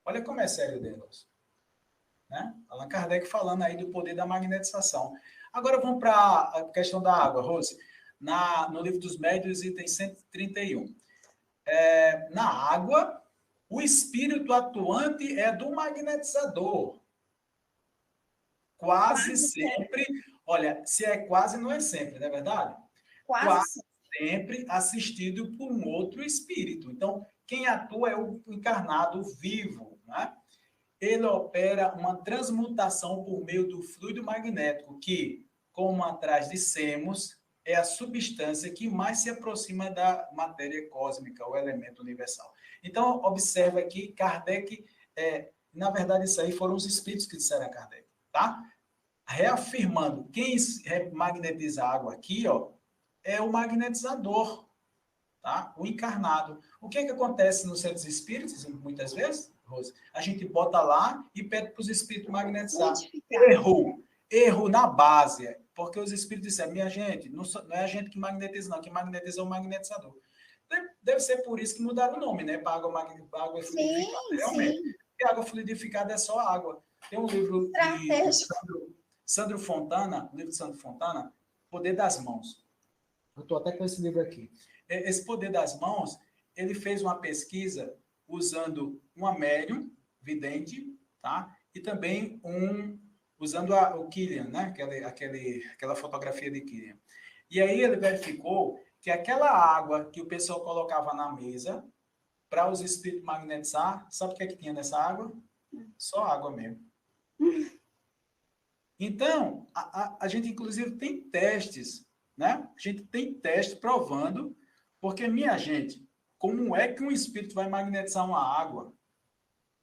Olha como é sério Deus. Né? Allan Kardec falando aí do poder da magnetização. Agora vamos para a questão da água, Rose. No Livro dos Médiuns, item 131. Na água, o espírito atuante é do magnetizador. Quase sempre, olha, se é quase, não é sempre, não é verdade? Quase sempre assistido por um outro espírito. Então, quem atua é o encarnado vivo, né? Ele opera uma transmutação por meio do fluido magnético, que, como atrás dissemos, é a substância que mais se aproxima da matéria cósmica, o elemento universal. Então, observa aqui, Kardec, na verdade, isso aí foram os espíritos que disseram a Kardec, tá? Reafirmando, quem magnetiza a água aqui, ó, é o magnetizador, tá? O encarnado. O que acontece nos centros espíritas, muitas vezes, Rose? A gente bota lá e pede para os espíritos magnetizar. Erro na base, porque os espíritos disseram, minha gente, não é a gente que magnetiza, não, quem magnetiza é o magnetizador. Deve ser por isso que mudaram o nome, né? Para água fluidificada. Realmente. Porque água fluidificada é só água. Tem um livro de Sandro Fontana, o livro de Sandro Fontana, Poder das Mãos. Eu estou até com esse livro aqui. Esse Poder das Mãos, ele fez uma pesquisa usando uma médium vidente, tá? E também usando o Killian, né? Aquela fotografia de Killian. E aí ele verificou que aquela água que o pessoal colocava na mesa para os espíritos magnetizar, sabe o que é que tinha nessa água? Só água mesmo. Então, a gente inclusive tem testes, né? A gente tem teste provando, porque, minha gente, como é que um espírito vai magnetizar uma água?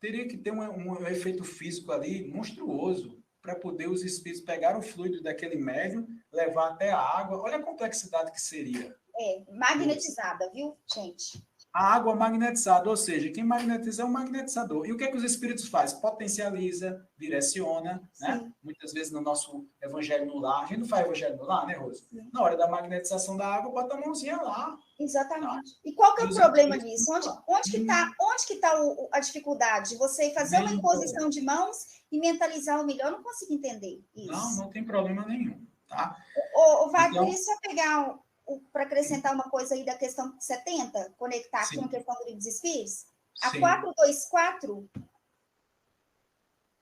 Teria que ter um efeito físico ali monstruoso para poder os espíritos pegar o fluido daquele médium, levar até a água. Olha a complexidade que seria. Magnetizada, viu, gente? A água magnetizada, ou seja, quem magnetiza é o magnetizador. E o que é que os espíritos fazem? Potencializa, direciona, né? Muitas vezes no nosso evangelho no lar, a gente não faz evangelho no lar, né, Rosa? Sim. Na hora da magnetização da água, bota a mãozinha lá. Exatamente. Tá? E qual que é o problema disso? Onde que tá a dificuldade de você fazer uma imposição de mãos e mentalizar o melhor? Eu não consigo entender isso. Não tem problema nenhum, tá? Wagner, queria só pegar para acrescentar uma coisa aí da questão 70, conectar aqui uma questão do Livro dos Espíritos. A 424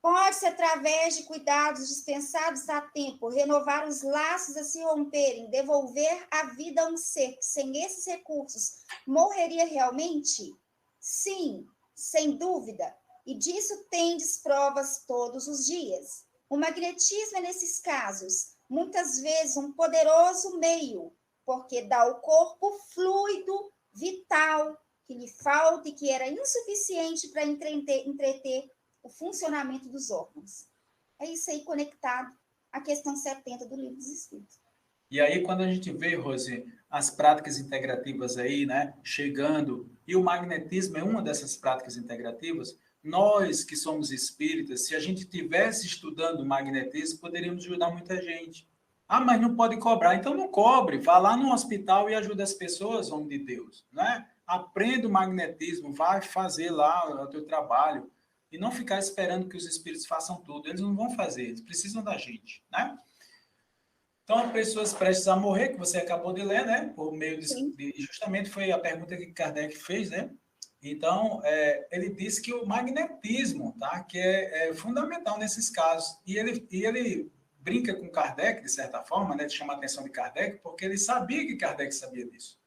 pode-se, através de cuidados dispensados a tempo, renovar os laços a se romperem, devolver a vida a um ser que, sem esses recursos, morreria realmente? Sim, sem dúvida. E disso tendes provas todos os dias. O magnetismo é, nesses casos, muitas vezes um poderoso meio, porque dá ao corpo fluido vital que lhe falta e que era insuficiente para entreter o funcionamento dos órgãos. É isso aí conectado à questão 70 do Livro dos Espíritos. E aí, quando a gente vê, Rose, as práticas integrativas aí, né, chegando, e o magnetismo é uma dessas práticas integrativas, nós que somos espíritas, se a gente estivesse estudando magnetismo, poderíamos ajudar muita gente. Ah, mas não pode cobrar. Então não cobre. Vá lá no hospital e ajude as pessoas, homem de Deus, né? Aprenda o magnetismo, vai fazer lá o teu trabalho e não ficar esperando que os espíritos façam tudo. Eles não vão fazer, eles precisam da gente, né? Então, pessoas prestes a morrer, que você acabou de ler, né? Por meio justamente foi a pergunta que Kardec fez, né? Então, ele disse que o magnetismo, tá? Que é fundamental nesses casos. E ele brinca com Kardec, de certa forma, né? De chamar a atenção de Kardec, porque ele sabia que Kardec sabia disso.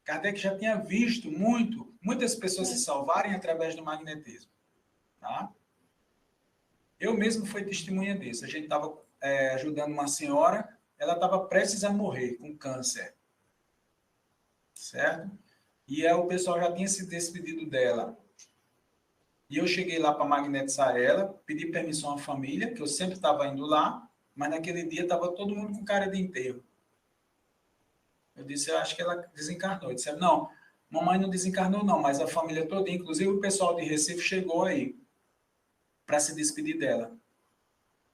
Kardec já tinha visto muitas pessoas se salvarem através do magnetismo, tá? Eu mesmo fui testemunha disso. A gente estava ajudando uma senhora, ela estava prestes a morrer com câncer, certo? E aí o pessoal já tinha se despedido dela. E eu cheguei lá para magnetizar ela, pedi permissão à família, que eu sempre estava indo lá, mas naquele dia estava todo mundo com cara de enterro. Eu disse, eu acho que ela desencarnou. Eu disse, não, mamãe não desencarnou não, mas a família toda, inclusive o pessoal de Recife, chegou aí para se despedir dela.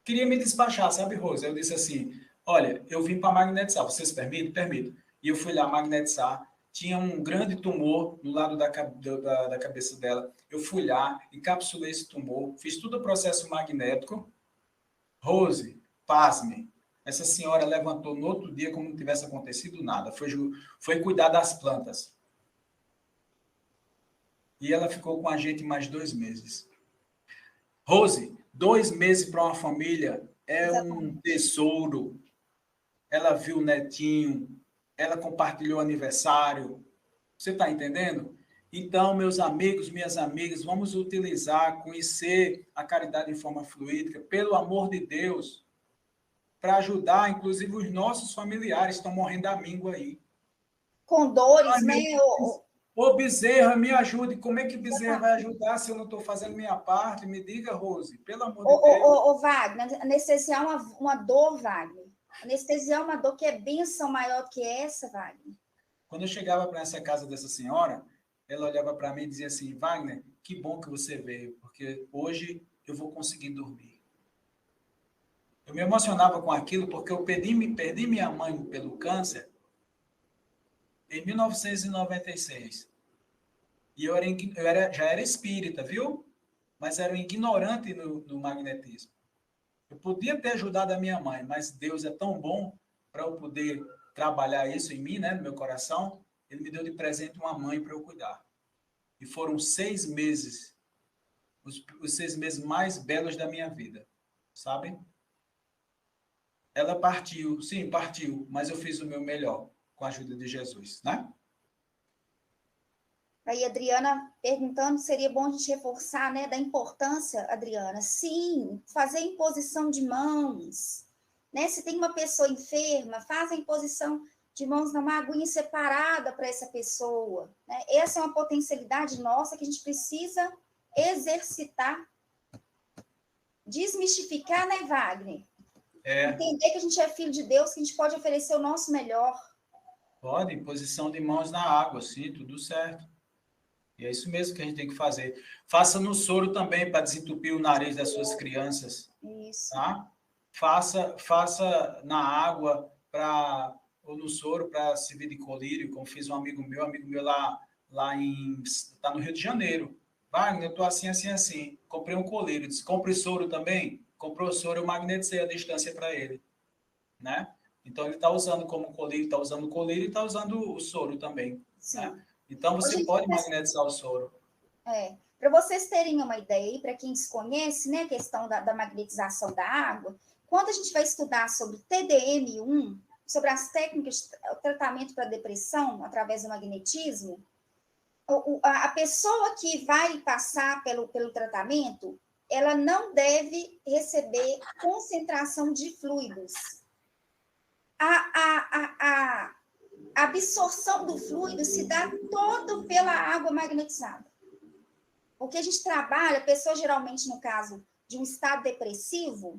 Queria me despachar, sabe, Rosa? Eu disse assim, olha, eu vim para magnetizar, vocês permitem? Permito. E eu fui lá magnetizar, tinha um grande tumor no lado da cabeça dela. Eu fui lá, encapsulei esse tumor, fiz todo o processo magnético. Rose, pasme, essa senhora levantou no outro dia como não tivesse acontecido nada. Foi cuidar das plantas. E ela ficou com a gente mais 2 meses. Rose, 2 meses para uma família é um tesouro. Ela viu o netinho, ela compartilhou o aniversário. Você está entendendo? Então, meus amigos, minhas amigas, vamos utilizar, conhecer a caridade em forma fluídica, pelo amor de Deus, para ajudar, inclusive, os nossos familiares que estão morrendo à míngua aí. Com dores, Ai, né? Ô, Bezerra, me ajude. Como é que Bezerra vai ajudar se eu não estou fazendo minha parte? Me diga, Rose, pelo amor de Deus. Ô, Wagner, anestesiar uma dor, Wagner. Anestesiar uma dor que é bênção maior que essa, Wagner. Quando eu chegava para essa casa dessa senhora, ela olhava para mim e dizia assim, Wagner, que bom que você veio, porque hoje eu vou conseguir dormir. Eu me emocionava com aquilo porque eu perdi minha mãe pelo câncer em 1996. E eu já era espírita, viu? Mas era um ignorante no magnetismo. Eu podia ter ajudado a minha mãe, mas Deus é tão bom para eu poder trabalhar isso em mim, né, no meu coração. Ele me deu de presente uma mãe para eu cuidar. E foram 6 meses, os 6 meses mais belos da minha vida, sabe? Ela partiu, sim, partiu, mas eu fiz o meu melhor, com a ajuda de Jesus, né? Aí, Adriana perguntando, seria bom a gente reforçar, né, da importância, Adriana. Sim, fazer imposição de mãos, né? Se tem uma pessoa enferma, faz a imposição de mãos numa aguinha separada para essa pessoa, né? Essa é uma potencialidade nossa que a gente precisa exercitar, desmistificar, né, Wagner? Entender que a gente é filho de Deus, que a gente pode oferecer o nosso melhor. Pode, imposição de mãos na água, sim, tudo certo. E é isso mesmo que a gente tem que fazer. Faça no soro também, para desentupir o nariz das suas crianças. Isso. Tá? Faça na água ou no soro para servir de colírio, como fiz um amigo meu lá tá no Rio de Janeiro. Wagner, eu estou assim, assim, assim. Comprei um colírio. Disse, compre soro também. Comprou o soro, eu magnetizei a distância para ele. Né? Então, ele está usando como colírio, está usando o colírio e está usando o soro também. Sim. Né? Então, você pode magnetizar o soro. Para vocês terem uma ideia, para quem desconhece, né, a questão da magnetização da água, quando a gente vai estudar sobre TDM1, sobre as técnicas de tratamento para depressão através do magnetismo, a pessoa que vai passar pelo tratamento, ela não deve receber concentração de fluidos. A absorção do fluido se dá todo pela água magnetizada. Porque a gente trabalha, a pessoa geralmente, no caso de um estado depressivo,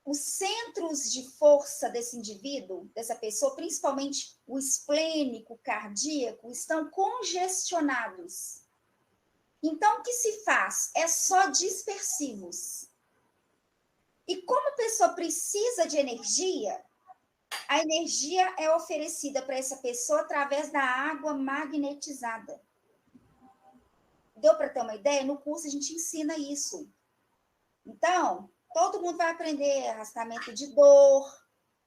os centros de força desse indivíduo, dessa pessoa, principalmente o esplênico, o cardíaco, estão congestionados. Então, o que se faz? É só dispersivos. E como a pessoa precisa de energia, a energia é oferecida para essa pessoa através da água magnetizada. Deu para ter uma ideia? No curso a gente ensina isso. Então, todo mundo vai aprender arrastamento de dor,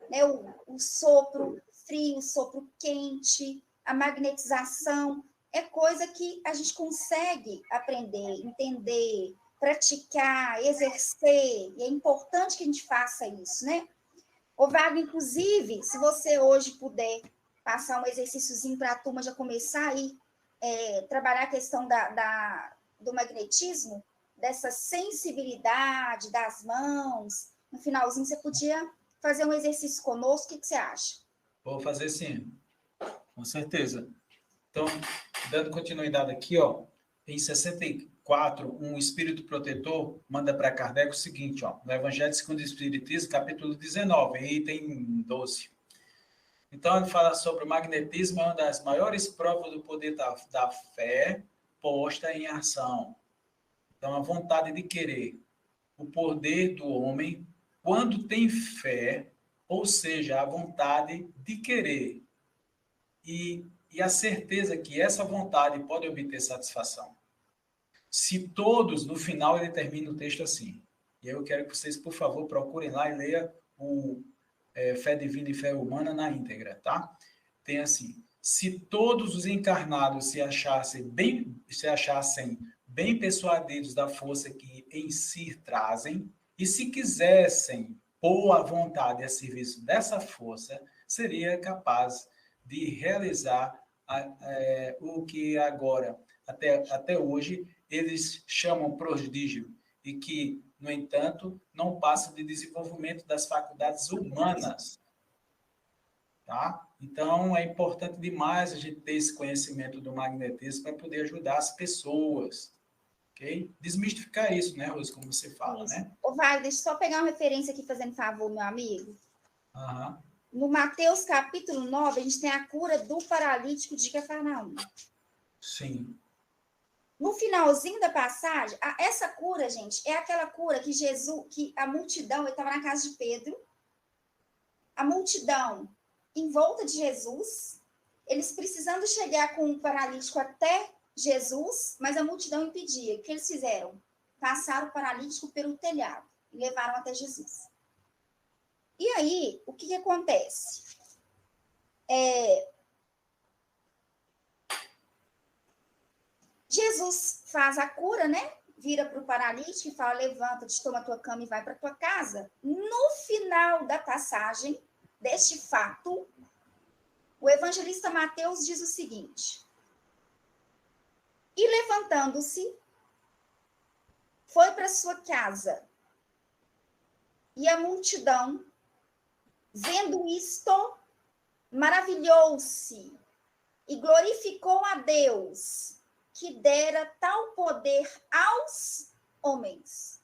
né? o sopro frio, o sopro quente, a magnetização. é coisa que a gente consegue aprender, entender, praticar, exercer, e é importante que a gente faça isso, né? Ô, Wagner, inclusive, se você hoje puder passar um exercíciozinho para a turma já começar aí, trabalhar a questão do magnetismo, dessa sensibilidade das mãos, no finalzinho você podia fazer um exercício conosco, o que você acha? Vou fazer sim, com certeza. Então, dando continuidade aqui, ó, em 64, um espírito protetor manda para Kardec o seguinte, ó, no Evangelho segundo o Espiritismo, capítulo 19, item 12. Então, ele fala sobre o magnetismo, é uma das maiores provas do poder da fé posta em ação. Então, a vontade de querer, o poder do homem, quando tem fé, ou seja, a vontade de querer e a certeza que essa vontade pode obter satisfação. Se todos, no final ele termina o texto assim, e eu quero que vocês, por favor, procurem lá e leiam o Fé Divina e Fé Humana na íntegra, tá? Tem assim, se todos os encarnados se achassem bem persuadidos da força que em si trazem, e se quisessem pôr a vontade a serviço dessa força, seria capaz de realizar o que agora, até hoje, eles chamam prodígio, e que, no entanto, não passa de desenvolvimento das faculdades humanas. Tá? Então, é importante demais a gente ter esse conhecimento do magnetismo para poder ajudar as pessoas. Ok? Desmistificar isso, né, Rose, como você fala, Isso. né? Ô, Vai, deixa eu só pegar uma referência aqui, fazendo favor, meu amigo. Uhum. No Mateus, capítulo 9, a gente tem a cura do paralítico de Cafarnaum. Sim. No finalzinho da passagem, essa cura, gente, é aquela cura que Jesus, que a multidão, ele estava na casa de Pedro, a multidão em volta de Jesus, eles precisando chegar com o paralítico até Jesus, mas a multidão impedia. O que eles fizeram? Passaram o paralítico pelo telhado e levaram até Jesus. E aí, o que acontece? Jesus faz a cura, né? Vira para o paralítico e fala, levanta-te, toma a tua cama e vai para a tua casa. No final da passagem, deste fato, o evangelista Mateus diz o seguinte, e levantando-se, foi para sua casa, e a multidão, vendo isto, maravilhou-se e glorificou a Deus, que dera tal poder aos homens.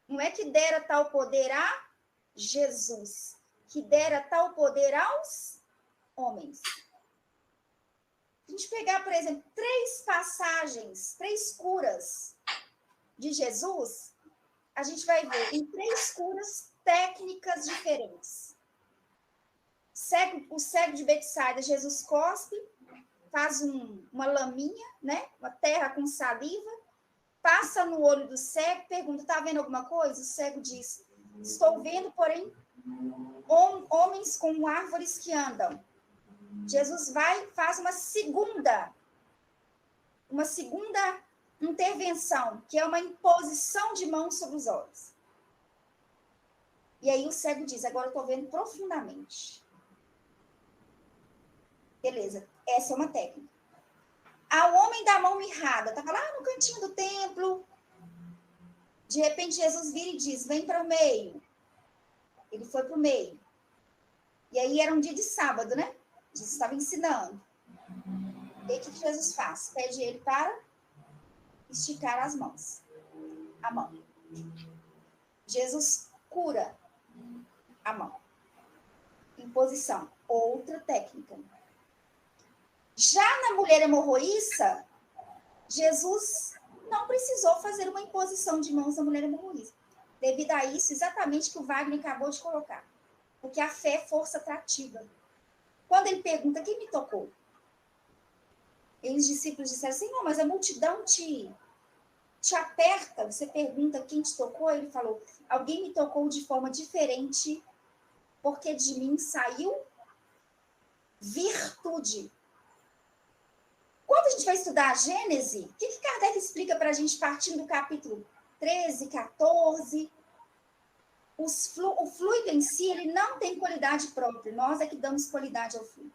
Não é que dera tal poder a Jesus, que dera tal poder aos homens. Se a gente pegar, por exemplo, 3 passagens, 3 curas de Jesus, a gente vai ver em 3 curas técnicas diferentes. O cego de Betsaida, Jesus cospe, faz uma laminha, né? Uma terra com saliva, passa no olho do cego, pergunta, está vendo alguma coisa? O cego diz, estou vendo, porém, homens com árvores que andam. Jesus vai e faz uma segunda intervenção, que é uma imposição de mãos sobre os olhos. E aí o cego diz, agora eu estou vendo profundamente. Beleza, essa é uma técnica. Ao homem da mão mirrada, estava lá no cantinho do templo, de repente Jesus vira e diz, vem para o meio. Ele foi para o meio. E aí era um dia de sábado, né? Jesus estava ensinando. E aí o que Jesus faz? Pede ele para esticar as mãos. A mão. Jesus cura a mão. Imposição. Outra técnica. Já na mulher hemorroíça, Jesus não precisou fazer uma imposição de mãos na mulher hemorroíça. Devido a isso, exatamente que o Wagner acabou de colocar. Porque a fé é força atrativa. Quando ele pergunta, quem me tocou? E os discípulos disseram, Senhor, mas a multidão te aperta. Você pergunta quem te tocou? Ele falou, alguém me tocou de forma diferente, porque de mim saiu virtude. Qual a gente vai estudar a Gênese, o que Kardec explica para a gente partindo do capítulo 13, 14? O fluido em si, ele não tem qualidade própria. Nós é que damos qualidade ao fluido.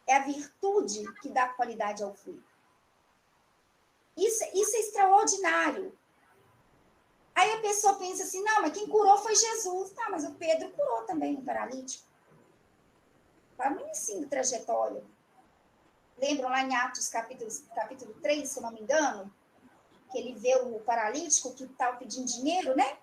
É a virtude que dá qualidade ao fluido. Isso é extraordinário. Aí a pessoa pensa assim, não, mas quem curou foi Jesus. Tá, mas o Pedro curou também o paralítico. Para no início da trajetória. Lembram lá em Atos capítulo 3, se eu não me engano? Que ele vê o paralítico que estava pedindo dinheiro, né?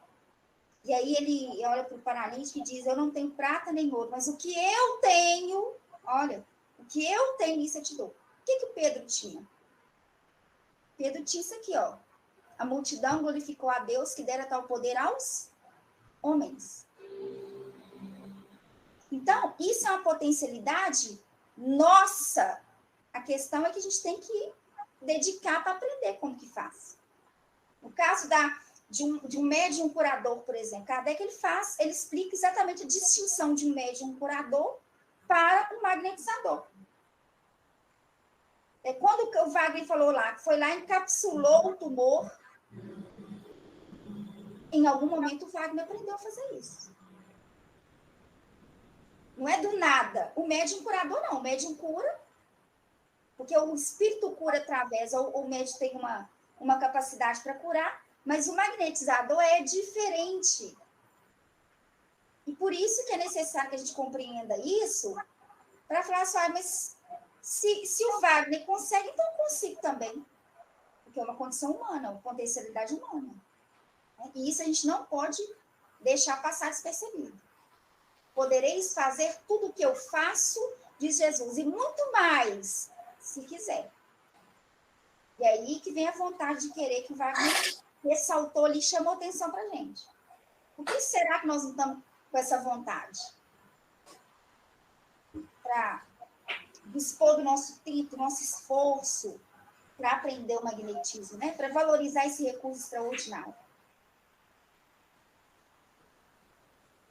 E aí ele olha para o paralítico e diz, eu não tenho prata nem ouro, mas o que eu tenho, olha, o que eu tenho, isso eu te dou. O que o Pedro tinha? Pedro tinha isso aqui, ó. A multidão glorificou a Deus que dera tal poder aos homens. Então, isso é uma potencialidade nossa. A questão é que a gente tem que dedicar para aprender como que faz. No caso de um médium curador, por exemplo, Kardec ele explica exatamente a distinção de um médium curador para um magnetizador. É quando o Wagner falou lá, que foi lá e encapsulou o tumor, em algum momento o Wagner aprendeu a fazer isso. Não é do nada. O médium curador não, o médium cura, porque o espírito cura através, ou o médium tem uma capacidade para curar, mas o magnetizador é diferente. E por isso que é necessário que a gente compreenda isso, para falar assim, mas se o Wagner consegue, então eu consigo também. Porque é uma condição humana, uma potencialidade humana. E isso a gente não pode deixar passar despercebido. Podereis fazer tudo o que eu faço, diz Jesus, e muito mais, se quiser. E aí que vem a vontade de querer que o Wagner ressaltou ali, chamou atenção para a gente. Por que será que nós não estamos com essa vontade? Para dispor do nosso tempo, do nosso esforço, para aprender o magnetismo, né? Para valorizar esse recurso extraordinário.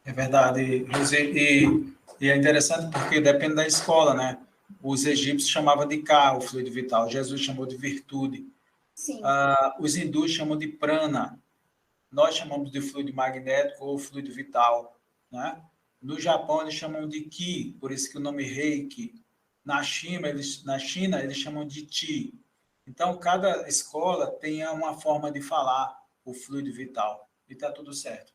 É verdade, Rose, e é interessante porque depende da escola, né? Os egípcios chamavam de Ka, o fluido vital, Jesus chamou de virtude. Sim. Os hindus chamam de prana, nós chamamos de fluido magnético ou fluido vital, né? No Japão eles chamam de Ki, por isso que o nome Reiki. Na China eles chamam de Chi. Então, cada escola tem uma forma de falar o fluido vital, e está tudo certo.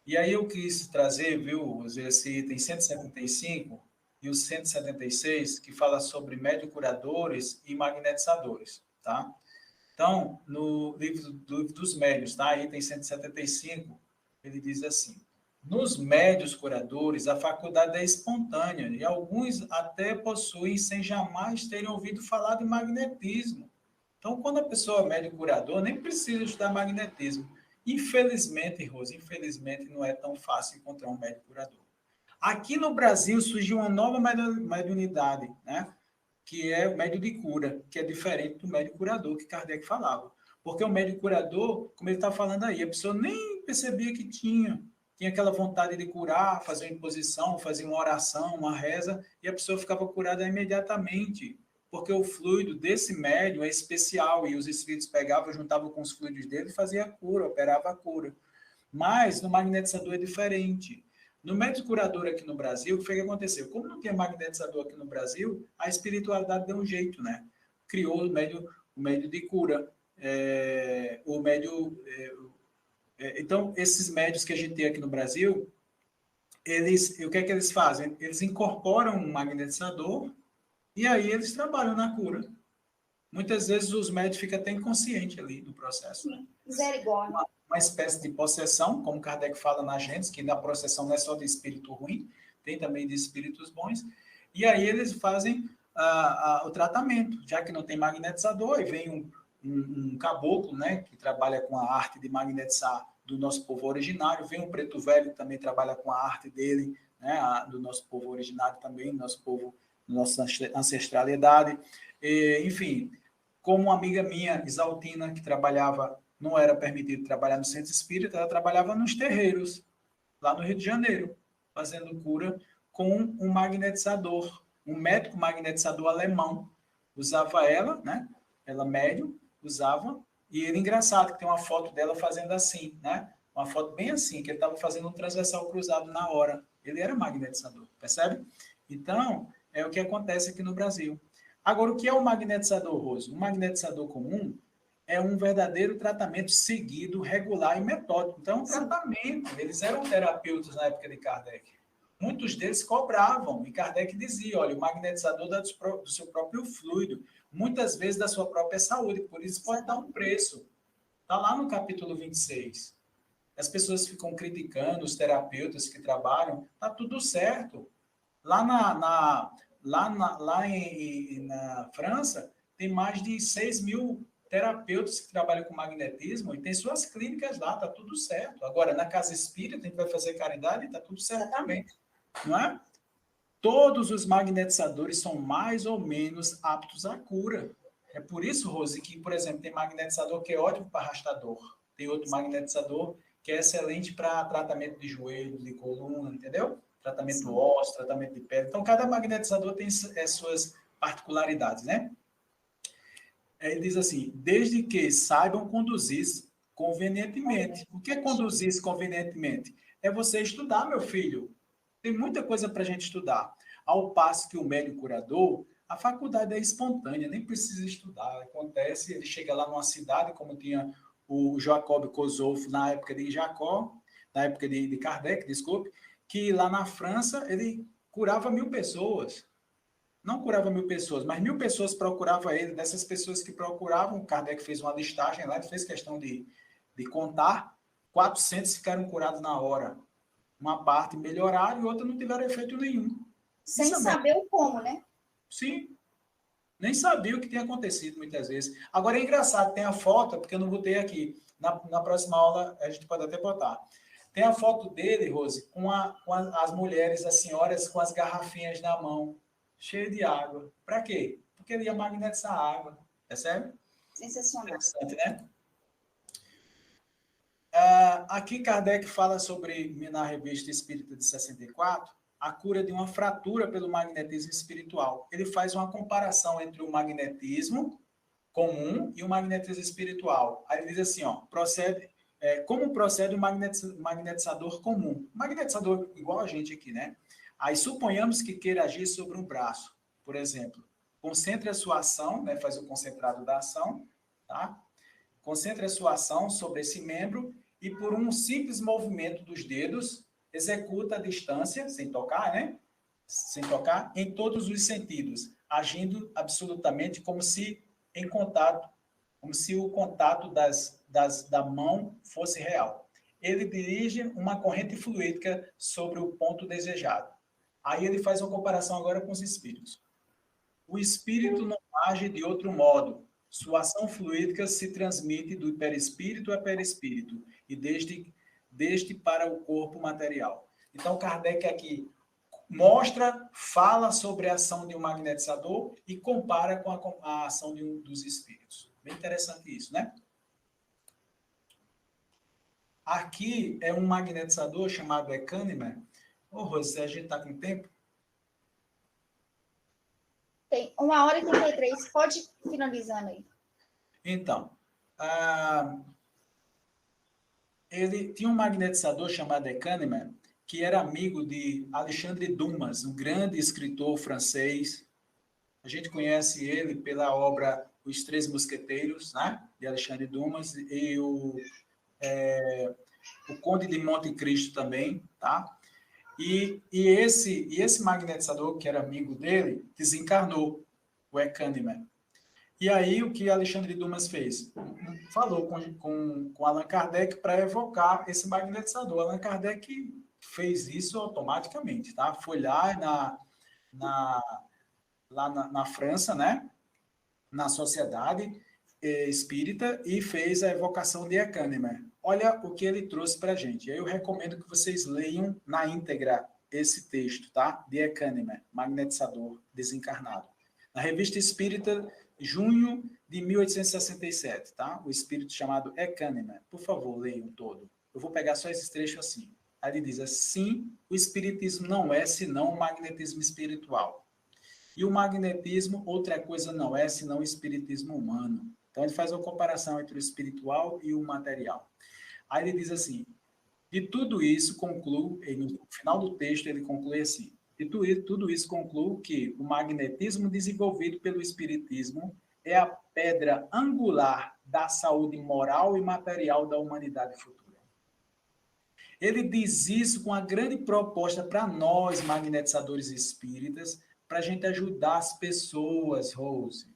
E aí eu quis trazer, viu, esse item 175 e o 176, que fala sobre médio-curadores e magnetizadores, tá? Então, no livro dos médios, tá? Item 175, ele diz assim, nos médios curadores, a faculdade é espontânea, e alguns até possuem sem jamais terem ouvido falar de magnetismo. Então, quando a pessoa é médio curador, nem precisa estudar magnetismo. Infelizmente, Rose, não é tão fácil encontrar um médium curador. Aqui no Brasil surgiu uma nova mediunidade, né? Que é o médium de cura, que é diferente do médium curador que Kardec falava. Porque o médium curador, como ele está falando aí, a pessoa nem percebia que tinha aquela vontade de curar, fazer uma imposição, fazer uma oração, uma reza, e a pessoa ficava curada imediatamente. Porque o fluido desse médium é especial, e os espíritos pegavam, juntavam com os fluidos dele e faziam a cura, operava a cura. Mas no magnetizador é diferente. No médium curador aqui no Brasil, o que foi que aconteceu? Como não tinha magnetizador aqui no Brasil, a espiritualidade deu um jeito, né? Criou o médium de cura. Então, esses médios que a gente tem aqui no Brasil, o que é que eles fazem? Eles incorporam um magnetizador e aí eles trabalham na cura. Muitas vezes os médicos ficam até inconscientes ali no processo. Né? Uma espécie de possessão, como Kardec fala na Gênesis, que na possessão não é só de espírito ruim, tem também de espíritos bons. E aí eles fazem o tratamento, já que não tem magnetizador, e vem um caboclo, né, que trabalha com a arte de magnetizar do nosso povo originário, vem um preto velho que também trabalha com a arte dele, né, do nosso povo originário também, nossa ancestralidade. Enfim, como uma amiga minha, Isaltina, que trabalhava, não era permitido trabalhar no centro espírita, ela trabalhava nos terreiros, lá no Rio de Janeiro, fazendo cura com um magnetizador, um médico magnetizador alemão, usava ela, né? Ela médium, usava, e ele engraçado, que tem uma foto dela fazendo assim, né? Uma foto bem assim, que ele estava fazendo um transversal cruzado na hora. Ele era magnetizador, percebe? Então, é o que acontece aqui no Brasil. Agora, o que é o magnetizador, Rose? O magnetizador comum é um verdadeiro tratamento seguido, regular e metódico. Então, é um tratamento. Eles eram terapeutas na época de Kardec. Muitos deles cobravam, e Kardec dizia, olha, o magnetizador dá do seu próprio fluido, muitas vezes da sua própria saúde, por isso pode dar um preço. Está lá no capítulo 26. As pessoas ficam criticando os terapeutas que trabalham, está tudo certo. Lá na França, tem mais de 6.000 terapeutas que trabalham com magnetismo e tem suas clínicas lá, está tudo certo. Agora, na casa espírita, a gente vai fazer caridade, está tudo certo também. Não é? Todos os magnetizadores são mais ou menos aptos à cura. É por isso, Rose, que, por exemplo, tem magnetizador que é ótimo para arrastador. Tem outro magnetizador que é excelente para tratamento de joelho, de coluna, entendeu? Tratamento ósseo, tratamento de pele. Então, cada magnetizador tem suas particularidades, né? Ele diz assim, desde que saibam conduzir convenientemente. O que é conduzir convenientemente? É você estudar, meu filho. Tem muita coisa para a gente estudar. Ao passo que o médium curador, a faculdade é espontânea, nem precisa estudar. Acontece, ele chega lá numa cidade, como tinha o Jacob Kosovo na época de Jacó, na época de Kardec, desculpe, que lá na França ele curava 1.000 pessoas. Não curava 1.000 pessoas, mas 1.000 pessoas procuravam ele. Dessas pessoas que procuravam, Kardec fez uma listagem lá, ele fez questão de contar, 400 ficaram curados na hora. Uma parte melhoraram e outra não tiveram efeito nenhum. Sem saber o como, né? Sim. Nem sabia o que tinha acontecido muitas vezes. Agora é engraçado, tem a foto, porque eu não botei aqui. Na próxima aula a gente pode até botar. Tem a foto dele, Rose, com as mulheres, as senhoras com as garrafinhas na mão, cheia de água. Para quê? Porque ele ia magnetizar a água. Percebe? Sensacional. Interessante, né? Aqui Kardec fala sobre, na Revista Espírita de 64, a cura de uma fratura pelo magnetismo espiritual. Ele faz uma comparação entre o magnetismo comum e o magnetismo espiritual. Aí ele diz assim, ó, como procede o magnetizador comum? Magnetizador igual a gente aqui, né? Aí suponhamos que queira agir sobre um braço, por exemplo. Concentre a sua ação, né? Faz o concentrado da ação, tá? Concentre a sua ação sobre esse membro e por um simples movimento dos dedos, executa a distância, sem tocar, né? Sem tocar, em todos os sentidos, agindo absolutamente como se em contato, como se o contato da mão fosse real. Ele dirige uma corrente fluídica sobre o ponto desejado. Aí ele faz uma comparação agora com os espíritos. O espírito não age de outro modo. Sua ação fluídica se transmite do perispírito a perispírito e desde para o corpo material. Então, Kardec aqui fala sobre a ação de um magnetizador e compara com a ação dos espíritos. Bem interessante isso, né? Aqui é um magnetizador chamado Ecânime. Ô, Rose, a gente está com tempo? Tem 1h33. Pode ir finalizando aí. Então, ele tinha um magnetizador chamado Ecânime, que era amigo de Alexandre Dumas, um grande escritor francês. A gente conhece ele pela obra Os Três Mosqueteiros, né? De Alexandre Dumas, e o Conde de Monte Cristo também, tá? E esse magnetizador, que era amigo dele, desencarnou, o Ecânime. E aí, o que Alexandre Dumas fez? Falou com Allan Kardec para evocar esse magnetizador. Allan Kardec fez isso automaticamente, tá? Foi lá na França, né? Na Sociedade Espírita e fez a evocação de Ecânime. Olha o que ele trouxe para a gente. Eu recomendo que vocês leiam na íntegra esse texto, tá? De Ecânime, magnetizador desencarnado. Na Revista Espírita, junho de 1867, tá? O espírito chamado Ecânime. Por favor, leiam todo. Eu vou pegar só esses trechos assim. Aí ele diz assim, o espiritismo não é senão o magnetismo espiritual. E o magnetismo, outra coisa não é, senão o espiritismo humano. Então, ele faz uma comparação entre o espiritual e o material. Aí ele diz assim, e tudo isso conclui, no final do texto ele conclui assim, e tudo isso conclui que o magnetismo desenvolvido pelo espiritismo é a pedra angular da saúde moral e material da humanidade futura. Ele diz isso com a grande proposta para nós, magnetizadores espíritas, para a gente ajudar as pessoas, Rose,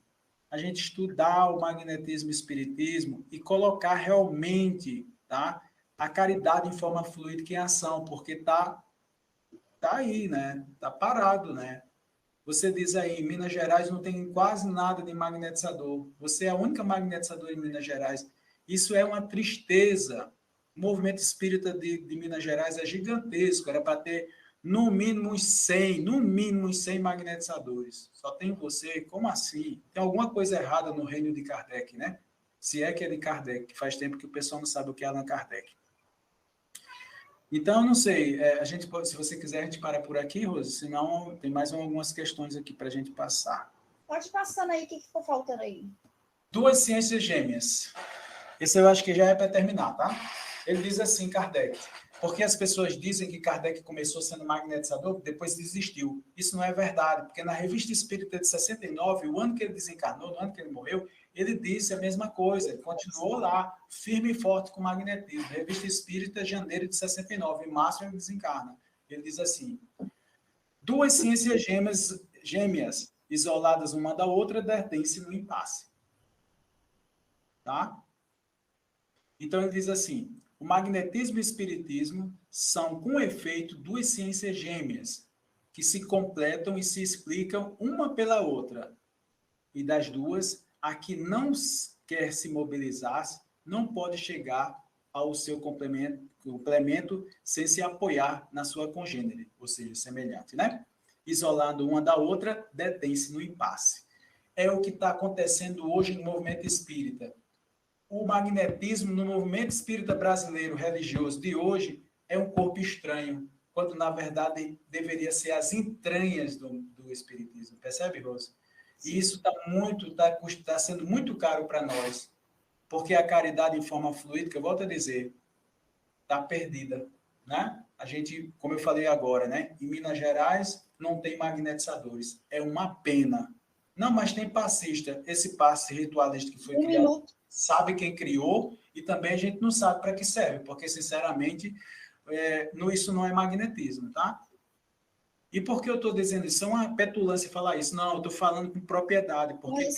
a gente estudar o magnetismo e o espiritismo e colocar realmente, tá, a caridade em forma fluídica em ação, porque tá aí, né? Tá parado, né? Você diz aí, em Minas Gerais não tem quase nada de magnetizador. Você é a única magnetizadora em Minas Gerais. Isso é uma tristeza. O movimento espírita de Minas Gerais é gigantesco. Era para ter no mínimo uns 100 magnetizadores. Só tem você? Como assim? Tem alguma coisa errada no reino de Kardec, né? Se é que é de Kardec, que faz tempo que o pessoal não sabe o que é Allan Kardec. Então, não sei, a gente pode, se você quiser, a gente para por aqui, Rose, senão tem mais algumas questões aqui para a gente passar. Pode passando aí, o que ficou faltando aí? 2 ciências gêmeas. Esse eu acho que já é para terminar, tá? Ele diz assim, Kardec, porque as pessoas dizem que Kardec começou sendo magnetizador, depois desistiu. Isso não é verdade, porque na Revista Espírita de 69, o ano que ele desencarnou, no ano que ele morreu, ele disse a mesma coisa, ele continuou lá, firme e forte com o magnetismo. Revista Espírita, janeiro de 69, em março ele desencarna. Ele diz assim, 2 ciências gêmeas isoladas uma da outra, detêm-se no impasse. Tá? Então ele diz assim, o magnetismo e o espiritismo são, com efeito, 2 ciências gêmeas, que se completam e se explicam uma pela outra. E das duas, a que não quer se mobilizar, não pode chegar ao seu complemento sem se apoiar na sua congênere, ou seja, semelhante, né? Isolando uma da outra, detém-se no impasse. É o que está acontecendo hoje no movimento espírita. O magnetismo no movimento espírita brasileiro religioso de hoje é um corpo estranho, quando na verdade deveria ser as entranhas do espiritismo. Percebe, Rosa? E isso está sendo muito caro para nós, porque a caridade em forma fluídica, eu volto a dizer, está perdida, né? A gente, como eu falei agora, né? Em Minas Gerais não tem magnetizadores. É uma pena. Não, mas tem passista. Esse passe ritualista que foi criado, sabe quem criou e também a gente não sabe para que serve, porque, sinceramente, isso não é magnetismo, tá? E por que eu estou dizendo isso? É uma petulância falar isso. Não, eu estou falando com propriedade, porque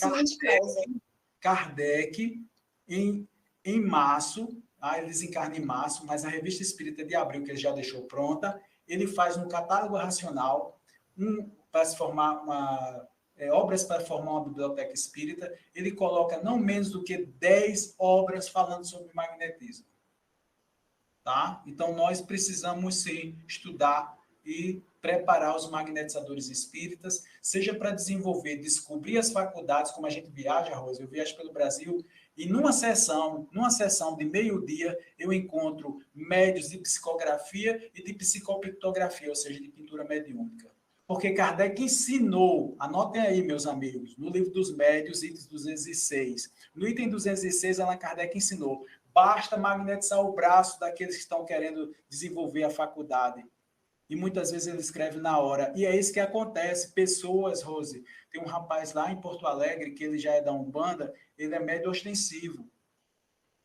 Kardec em março, ele desencarna em março, mas a Revista Espírita de abril, que ele já deixou pronta, ele faz um catálogo racional, para se formar obras para formar uma biblioteca espírita, ele coloca não menos do que 10 obras falando sobre magnetismo. Tá? Então, nós precisamos, sim, estudar e preparar os magnetizadores espíritas, seja para descobrir as faculdades, como a gente viaja, Rosa, eu viajo pelo Brasil, e numa sessão de meio-dia, eu encontro médios de psicografia e de psicopictografia, ou seja, de pintura mediúnica. Porque Kardec ensinou, anotem aí, meus amigos, no livro dos médios, item 206. No item 206, Allan Kardec ensinou, basta magnetizar o braço daqueles que estão querendo desenvolver a faculdade. E muitas vezes ele escreve na hora. E é isso que acontece. Pessoas, Rose, tem um rapaz lá em Porto Alegre, que ele já é da Umbanda, ele é médio ostensivo.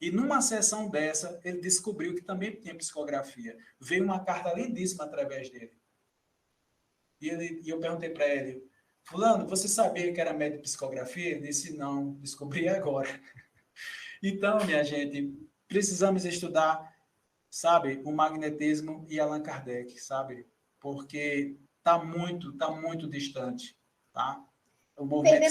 E numa sessão dessa, ele descobriu que também tinha psicografia. Veio uma carta lindíssima através dele. E eu perguntei para ele, fulano, você sabia que era médio de psicografia? Ele disse, não, descobri agora. Então, minha gente, precisamos estudar, sabe, o magnetismo e Allan Kardec, sabe? Porque está muito distante, tá? A gente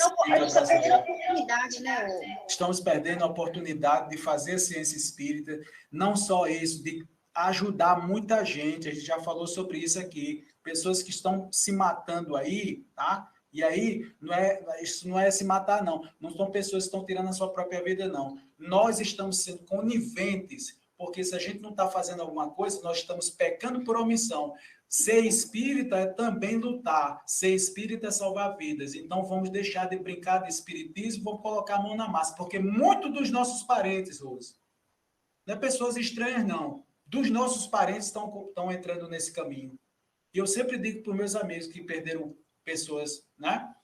está perdendo a oportunidade, né? Estamos perdendo a oportunidade de fazer a ciência espírita, não só isso, de ajudar muita gente, a gente já falou sobre isso aqui, pessoas que estão se matando aí, tá? E aí, isso não é se matar, não. Não são pessoas que estão tirando a sua própria vida, não. Nós estamos sendo coniventes, porque se a gente não está fazendo alguma coisa, nós estamos pecando por omissão. Ser espírita é também lutar. Ser espírita é salvar vidas. Então, vamos deixar de brincar de espiritismo, vamos colocar a mão na massa, porque muitos dos nossos parentes, Rose, não é pessoas estranhas, não, dos nossos parentes estão entrando nesse caminho. E eu sempre digo para os meus amigos que perderam pessoas, né?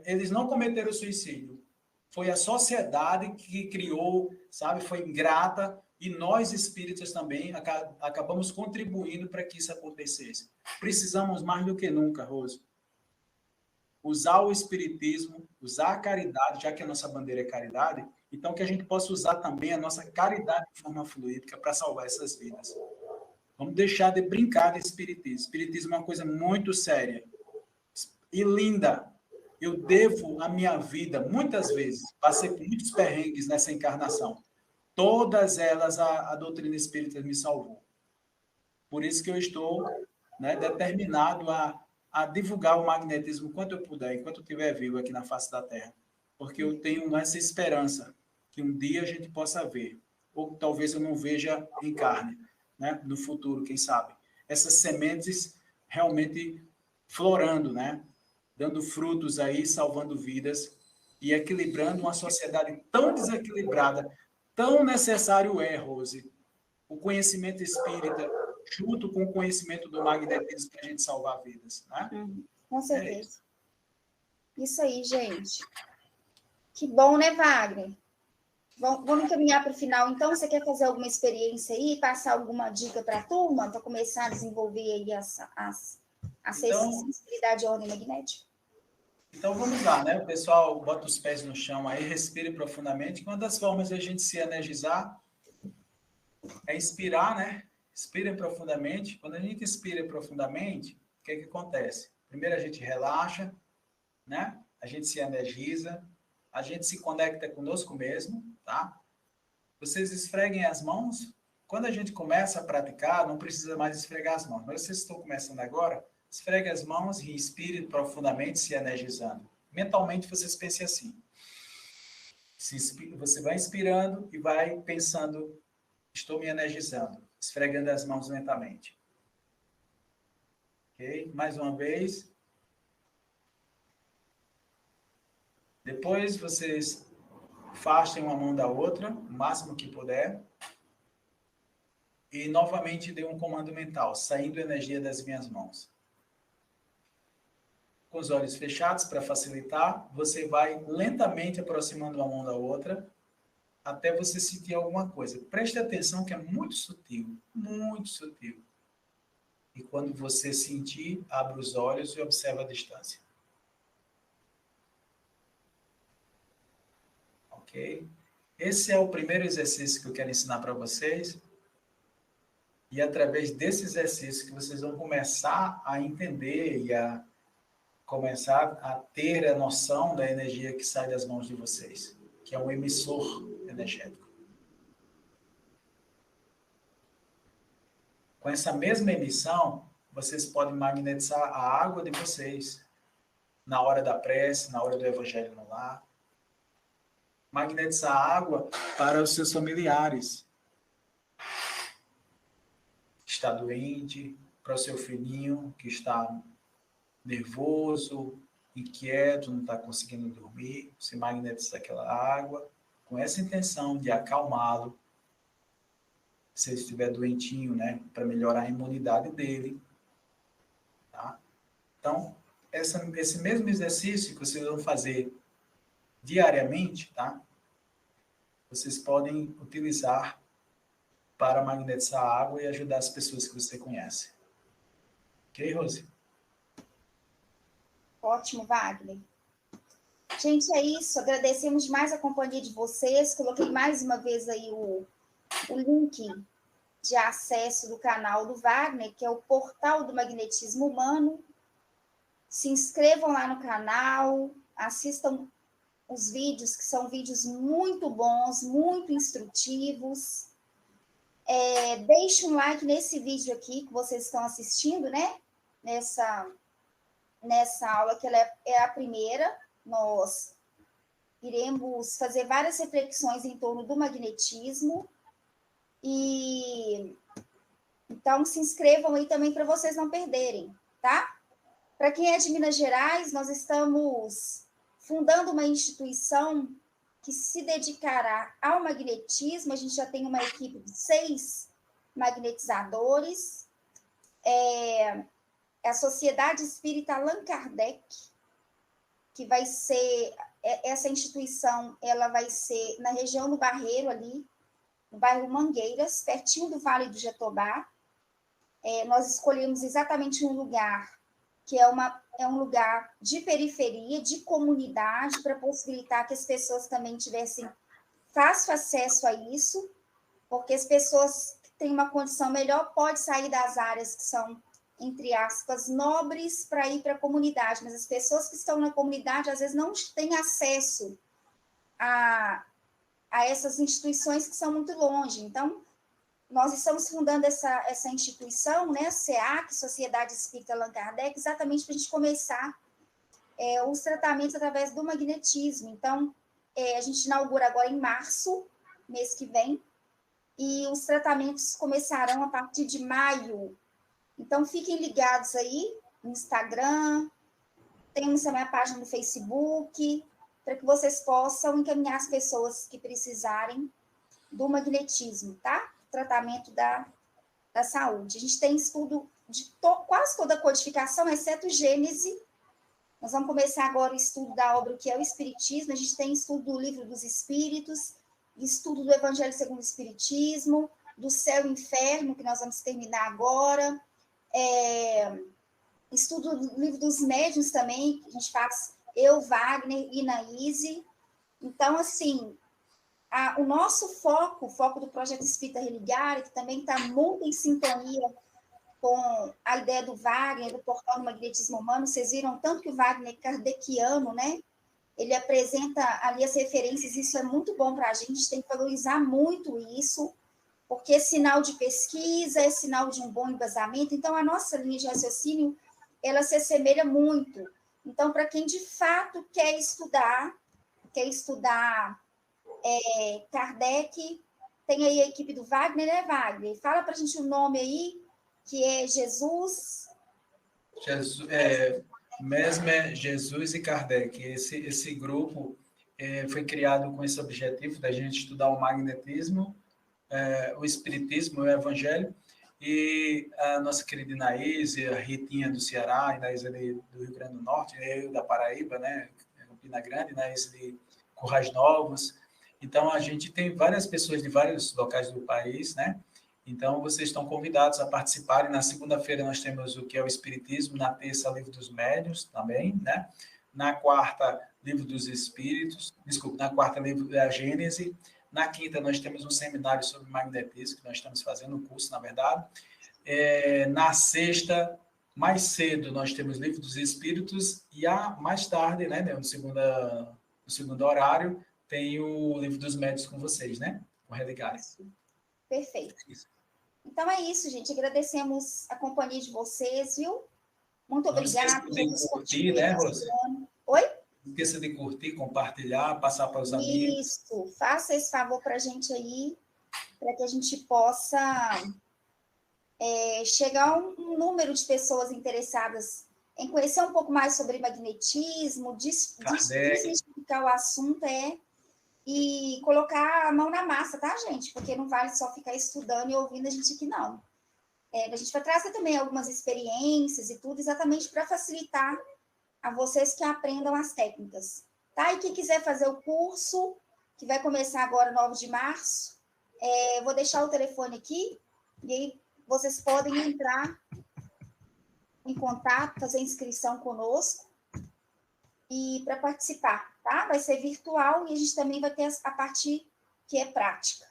Eles não cometeram suicídio. Foi a sociedade que criou, sabe? Foi ingrata, e nós espíritas também acabamos contribuindo para que isso acontecesse. Precisamos mais do que nunca, Rose, usar o espiritismo, usar a caridade, já que a nossa bandeira é caridade, então que a gente possa usar também a nossa caridade de forma fluídica para salvar essas vidas. Vamos deixar de brincar de espiritismo. Espiritismo é uma coisa muito séria e linda. Eu devo a minha vida, muitas vezes, passei por muitos perrengues nessa encarnação. Todas elas, a doutrina espírita me salvou. Por isso que eu estou, né, determinado a divulgar o magnetismo quanto eu puder, enquanto eu estiver vivo aqui na face da Terra. Porque eu tenho essa esperança que um dia a gente possa ver, ou talvez eu não veja em carne, né, no futuro, quem sabe. Essas sementes realmente florando, né, dando frutos aí, salvando vidas e equilibrando uma sociedade tão desequilibrada. Tão necessário é, Rose, o conhecimento espírita junto com o conhecimento do magnetismo para a gente salvar vidas, né? Com certeza. Isso aí, gente. Que bom, né, Wagner? Vamos caminhar para o final, então. Você quer fazer alguma experiência aí, passar alguma dica para a turma, para começar a desenvolver aí a sensibilidade à ordem magnética? Então, vamos lá, né? O pessoal bota os pés no chão aí, respire profundamente. Uma das formas de a gente se energizar é inspirar, né? Inspire profundamente. Quando a gente inspira profundamente, o que acontece? Primeiro a gente relaxa, né? A gente se energiza, a gente se conecta conosco mesmo, tá? Vocês esfreguem as mãos. Quando a gente começa a praticar, não precisa mais esfregar as mãos. Mas vocês estão começando agora, esfregue as mãos e inspire profundamente, se energizando. Mentalmente, vocês pensem assim. Você vai inspirando e vai pensando, estou me energizando, esfregando as mãos lentamente. Ok? Mais uma vez. Depois, vocês afastem uma mão da outra, o máximo que puder. E, novamente, dê um comando mental, saindo energia das minhas mãos. Com os olhos fechados, para facilitar, você vai lentamente aproximando uma mão da outra, até você sentir alguma coisa. Preste atenção que é muito sutil, muito sutil. E quando você sentir, abre os olhos e observa a distância. Ok? Esse é o primeiro exercício que eu quero ensinar para vocês. E através desse exercício que vocês vão começar a entender e a começar a ter a noção da energia que sai das mãos de vocês, que é um emissor energético. Com essa mesma emissão, vocês podem magnetizar a água de vocês na hora da prece, na hora do evangelho no lar. Magnetizar a água para os seus familiares. Está doente, para o seu filhinho que está nervoso, inquieto, não está conseguindo dormir, você magnetiza aquela água com essa intenção de acalmá-lo. Se ele estiver doentinho, né, para melhorar a imunidade dele, tá? Então, esse mesmo exercício que vocês vão fazer diariamente, tá? Vocês podem utilizar para magnetizar a água e ajudar as pessoas que você conhece. Ok, Rose? Ótimo, Wagner. Gente, é isso. Agradecemos mais a companhia de vocês. Coloquei mais uma vez aí o link de acesso do canal do Wagner, que é o Portal do Magnetismo Humano. Se inscrevam lá no canal, assistam os vídeos, que são vídeos muito bons, muito instrutivos. Deixe um like nesse vídeo aqui que vocês estão assistindo, né? Nessa aula, que ela é a primeira. Nós iremos fazer várias reflexões em torno do magnetismo. E então se inscrevam aí também para vocês não perderem, tá? Para quem é de Minas Gerais, nós estamos fundando uma instituição que se dedicará ao magnetismo. A gente já tem uma equipe de 6 magnetizadores. É a Sociedade Espírita Allan Kardec, que vai ser, essa instituição, ela vai ser na região do Barreiro, ali, no bairro Mangueiras, pertinho do Vale do Jatobá. Nós escolhemos exatamente um lugar que é um lugar de periferia, de comunidade, para possibilitar que as pessoas também tivessem fácil acesso a isso, porque as pessoas que têm uma condição melhor podem sair das áreas que são, entre aspas, nobres para ir para a comunidade, mas as pessoas que estão na comunidade, às vezes, não têm acesso a essas instituições que são muito longe. Então, nós estamos fundando essa instituição, né, SEAC, Sociedade Espírita Allan Kardec, exatamente para a gente começar os tratamentos através do magnetismo. Então, a gente inaugura agora em março, mês que vem, e os tratamentos começarão a partir de maio. Então, fiquem ligados aí no Instagram, temos também a página no Facebook, para que vocês possam encaminhar as pessoas que precisarem do magnetismo, tá? Tratamento da saúde. A gente tem estudo de quase toda a codificação, exceto Gênese. Nós vamos começar agora o estudo da obra, o que é o Espiritismo. A gente tem estudo do Livro dos Espíritos, estudo do Evangelho segundo o Espiritismo, do Céu e Inferno, que nós vamos terminar agora. Estudo do Livro dos Médiuns também, que a gente faz eu, Wagner e Naíse. Então, assim, o nosso foco, o foco do Projeto Espírita Religare, que também está muito em sintonia com a ideia do Wagner, do portal do magnetismo humano. Vocês viram tanto que o Wagner é kardeciano, né? Ele apresenta ali as referências, isso é muito bom para a gente tem que valorizar muito isso, porque é sinal de pesquisa, é sinal de um bom embasamento. Então, a nossa linha de raciocínio, ela se assemelha muito. Então, para quem de fato quer estudar Kardec, tem aí a equipe do Wagner, né, Wagner? Fala para a gente o nome aí, que é Jesus... Mesmer, Jesus e Kardec. Esse grupo foi criado com esse objetivo da gente estudar o magnetismo, o espiritismo, o evangelho, e a nossa querida Inaíse, a Ritinha do Ceará, a Inaíse do Rio Grande do Norte, eu da Paraíba, né, Campina Grande, Inaíse de Currais Novos. Então, a gente tem várias pessoas de vários locais do país, né? Então, vocês estão convidados a participarem. Na segunda-feira, nós temos o que é o Espiritismo, na terça, Livro dos Médiuns também, né? Na quarta, Livro dos Espíritos, na quarta, Livro da Gênese. Na quinta, nós temos um seminário sobre magnetismo, que nós estamos fazendo um curso, na verdade. Na sexta, mais cedo, nós temos Livro dos Espíritos, e mais tarde, né, no segundo horário, tem o Livro dos Médiuns com vocês, né? Com o Religare. Perfeito. Então é isso, gente. Agradecemos a companhia de vocês, viu? Muito obrigada. Não esqueça de curtir, né, Rose? Oi? Não esqueça de curtir, compartilhar, passar para os amigos. Isso. Faça esse favor para a gente aí, para que a gente possa chegar a um número de pessoas interessadas em conhecer um pouco mais sobre magnetismo, desmistificar o assunto, e colocar a mão na massa, tá, gente? Porque não vale só ficar estudando e ouvindo a gente aqui, não. A gente vai trazer também algumas experiências e tudo, exatamente para facilitar a vocês que aprendam as técnicas, tá? E quem quiser fazer o curso, que vai começar agora, 9 de março, vou deixar o telefone aqui, e aí vocês podem entrar em contato, fazer inscrição conosco, e para participar, tá? Vai ser virtual e a gente também vai ter a parte que é prática.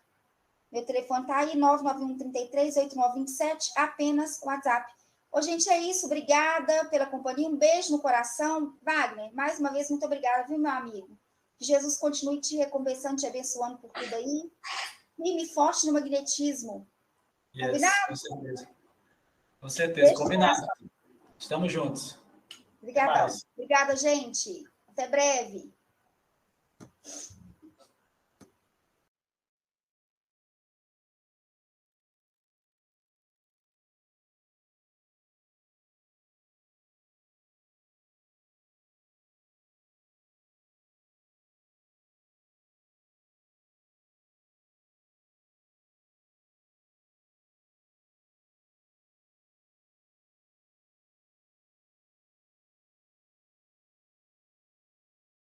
Meu telefone tá aí, 991-33-8927, apenas WhatsApp. Ô, gente, é isso. Obrigada pela companhia. Um beijo no coração. Wagner, mais uma vez, muito obrigada, viu, meu amigo? Que Jesus continue te recompensando, te abençoando por tudo aí. Firme e forte no magnetismo. Yes, combinado? com certeza. Com certeza, combinado. Estamos juntos. Obrigada, gente. Até breve.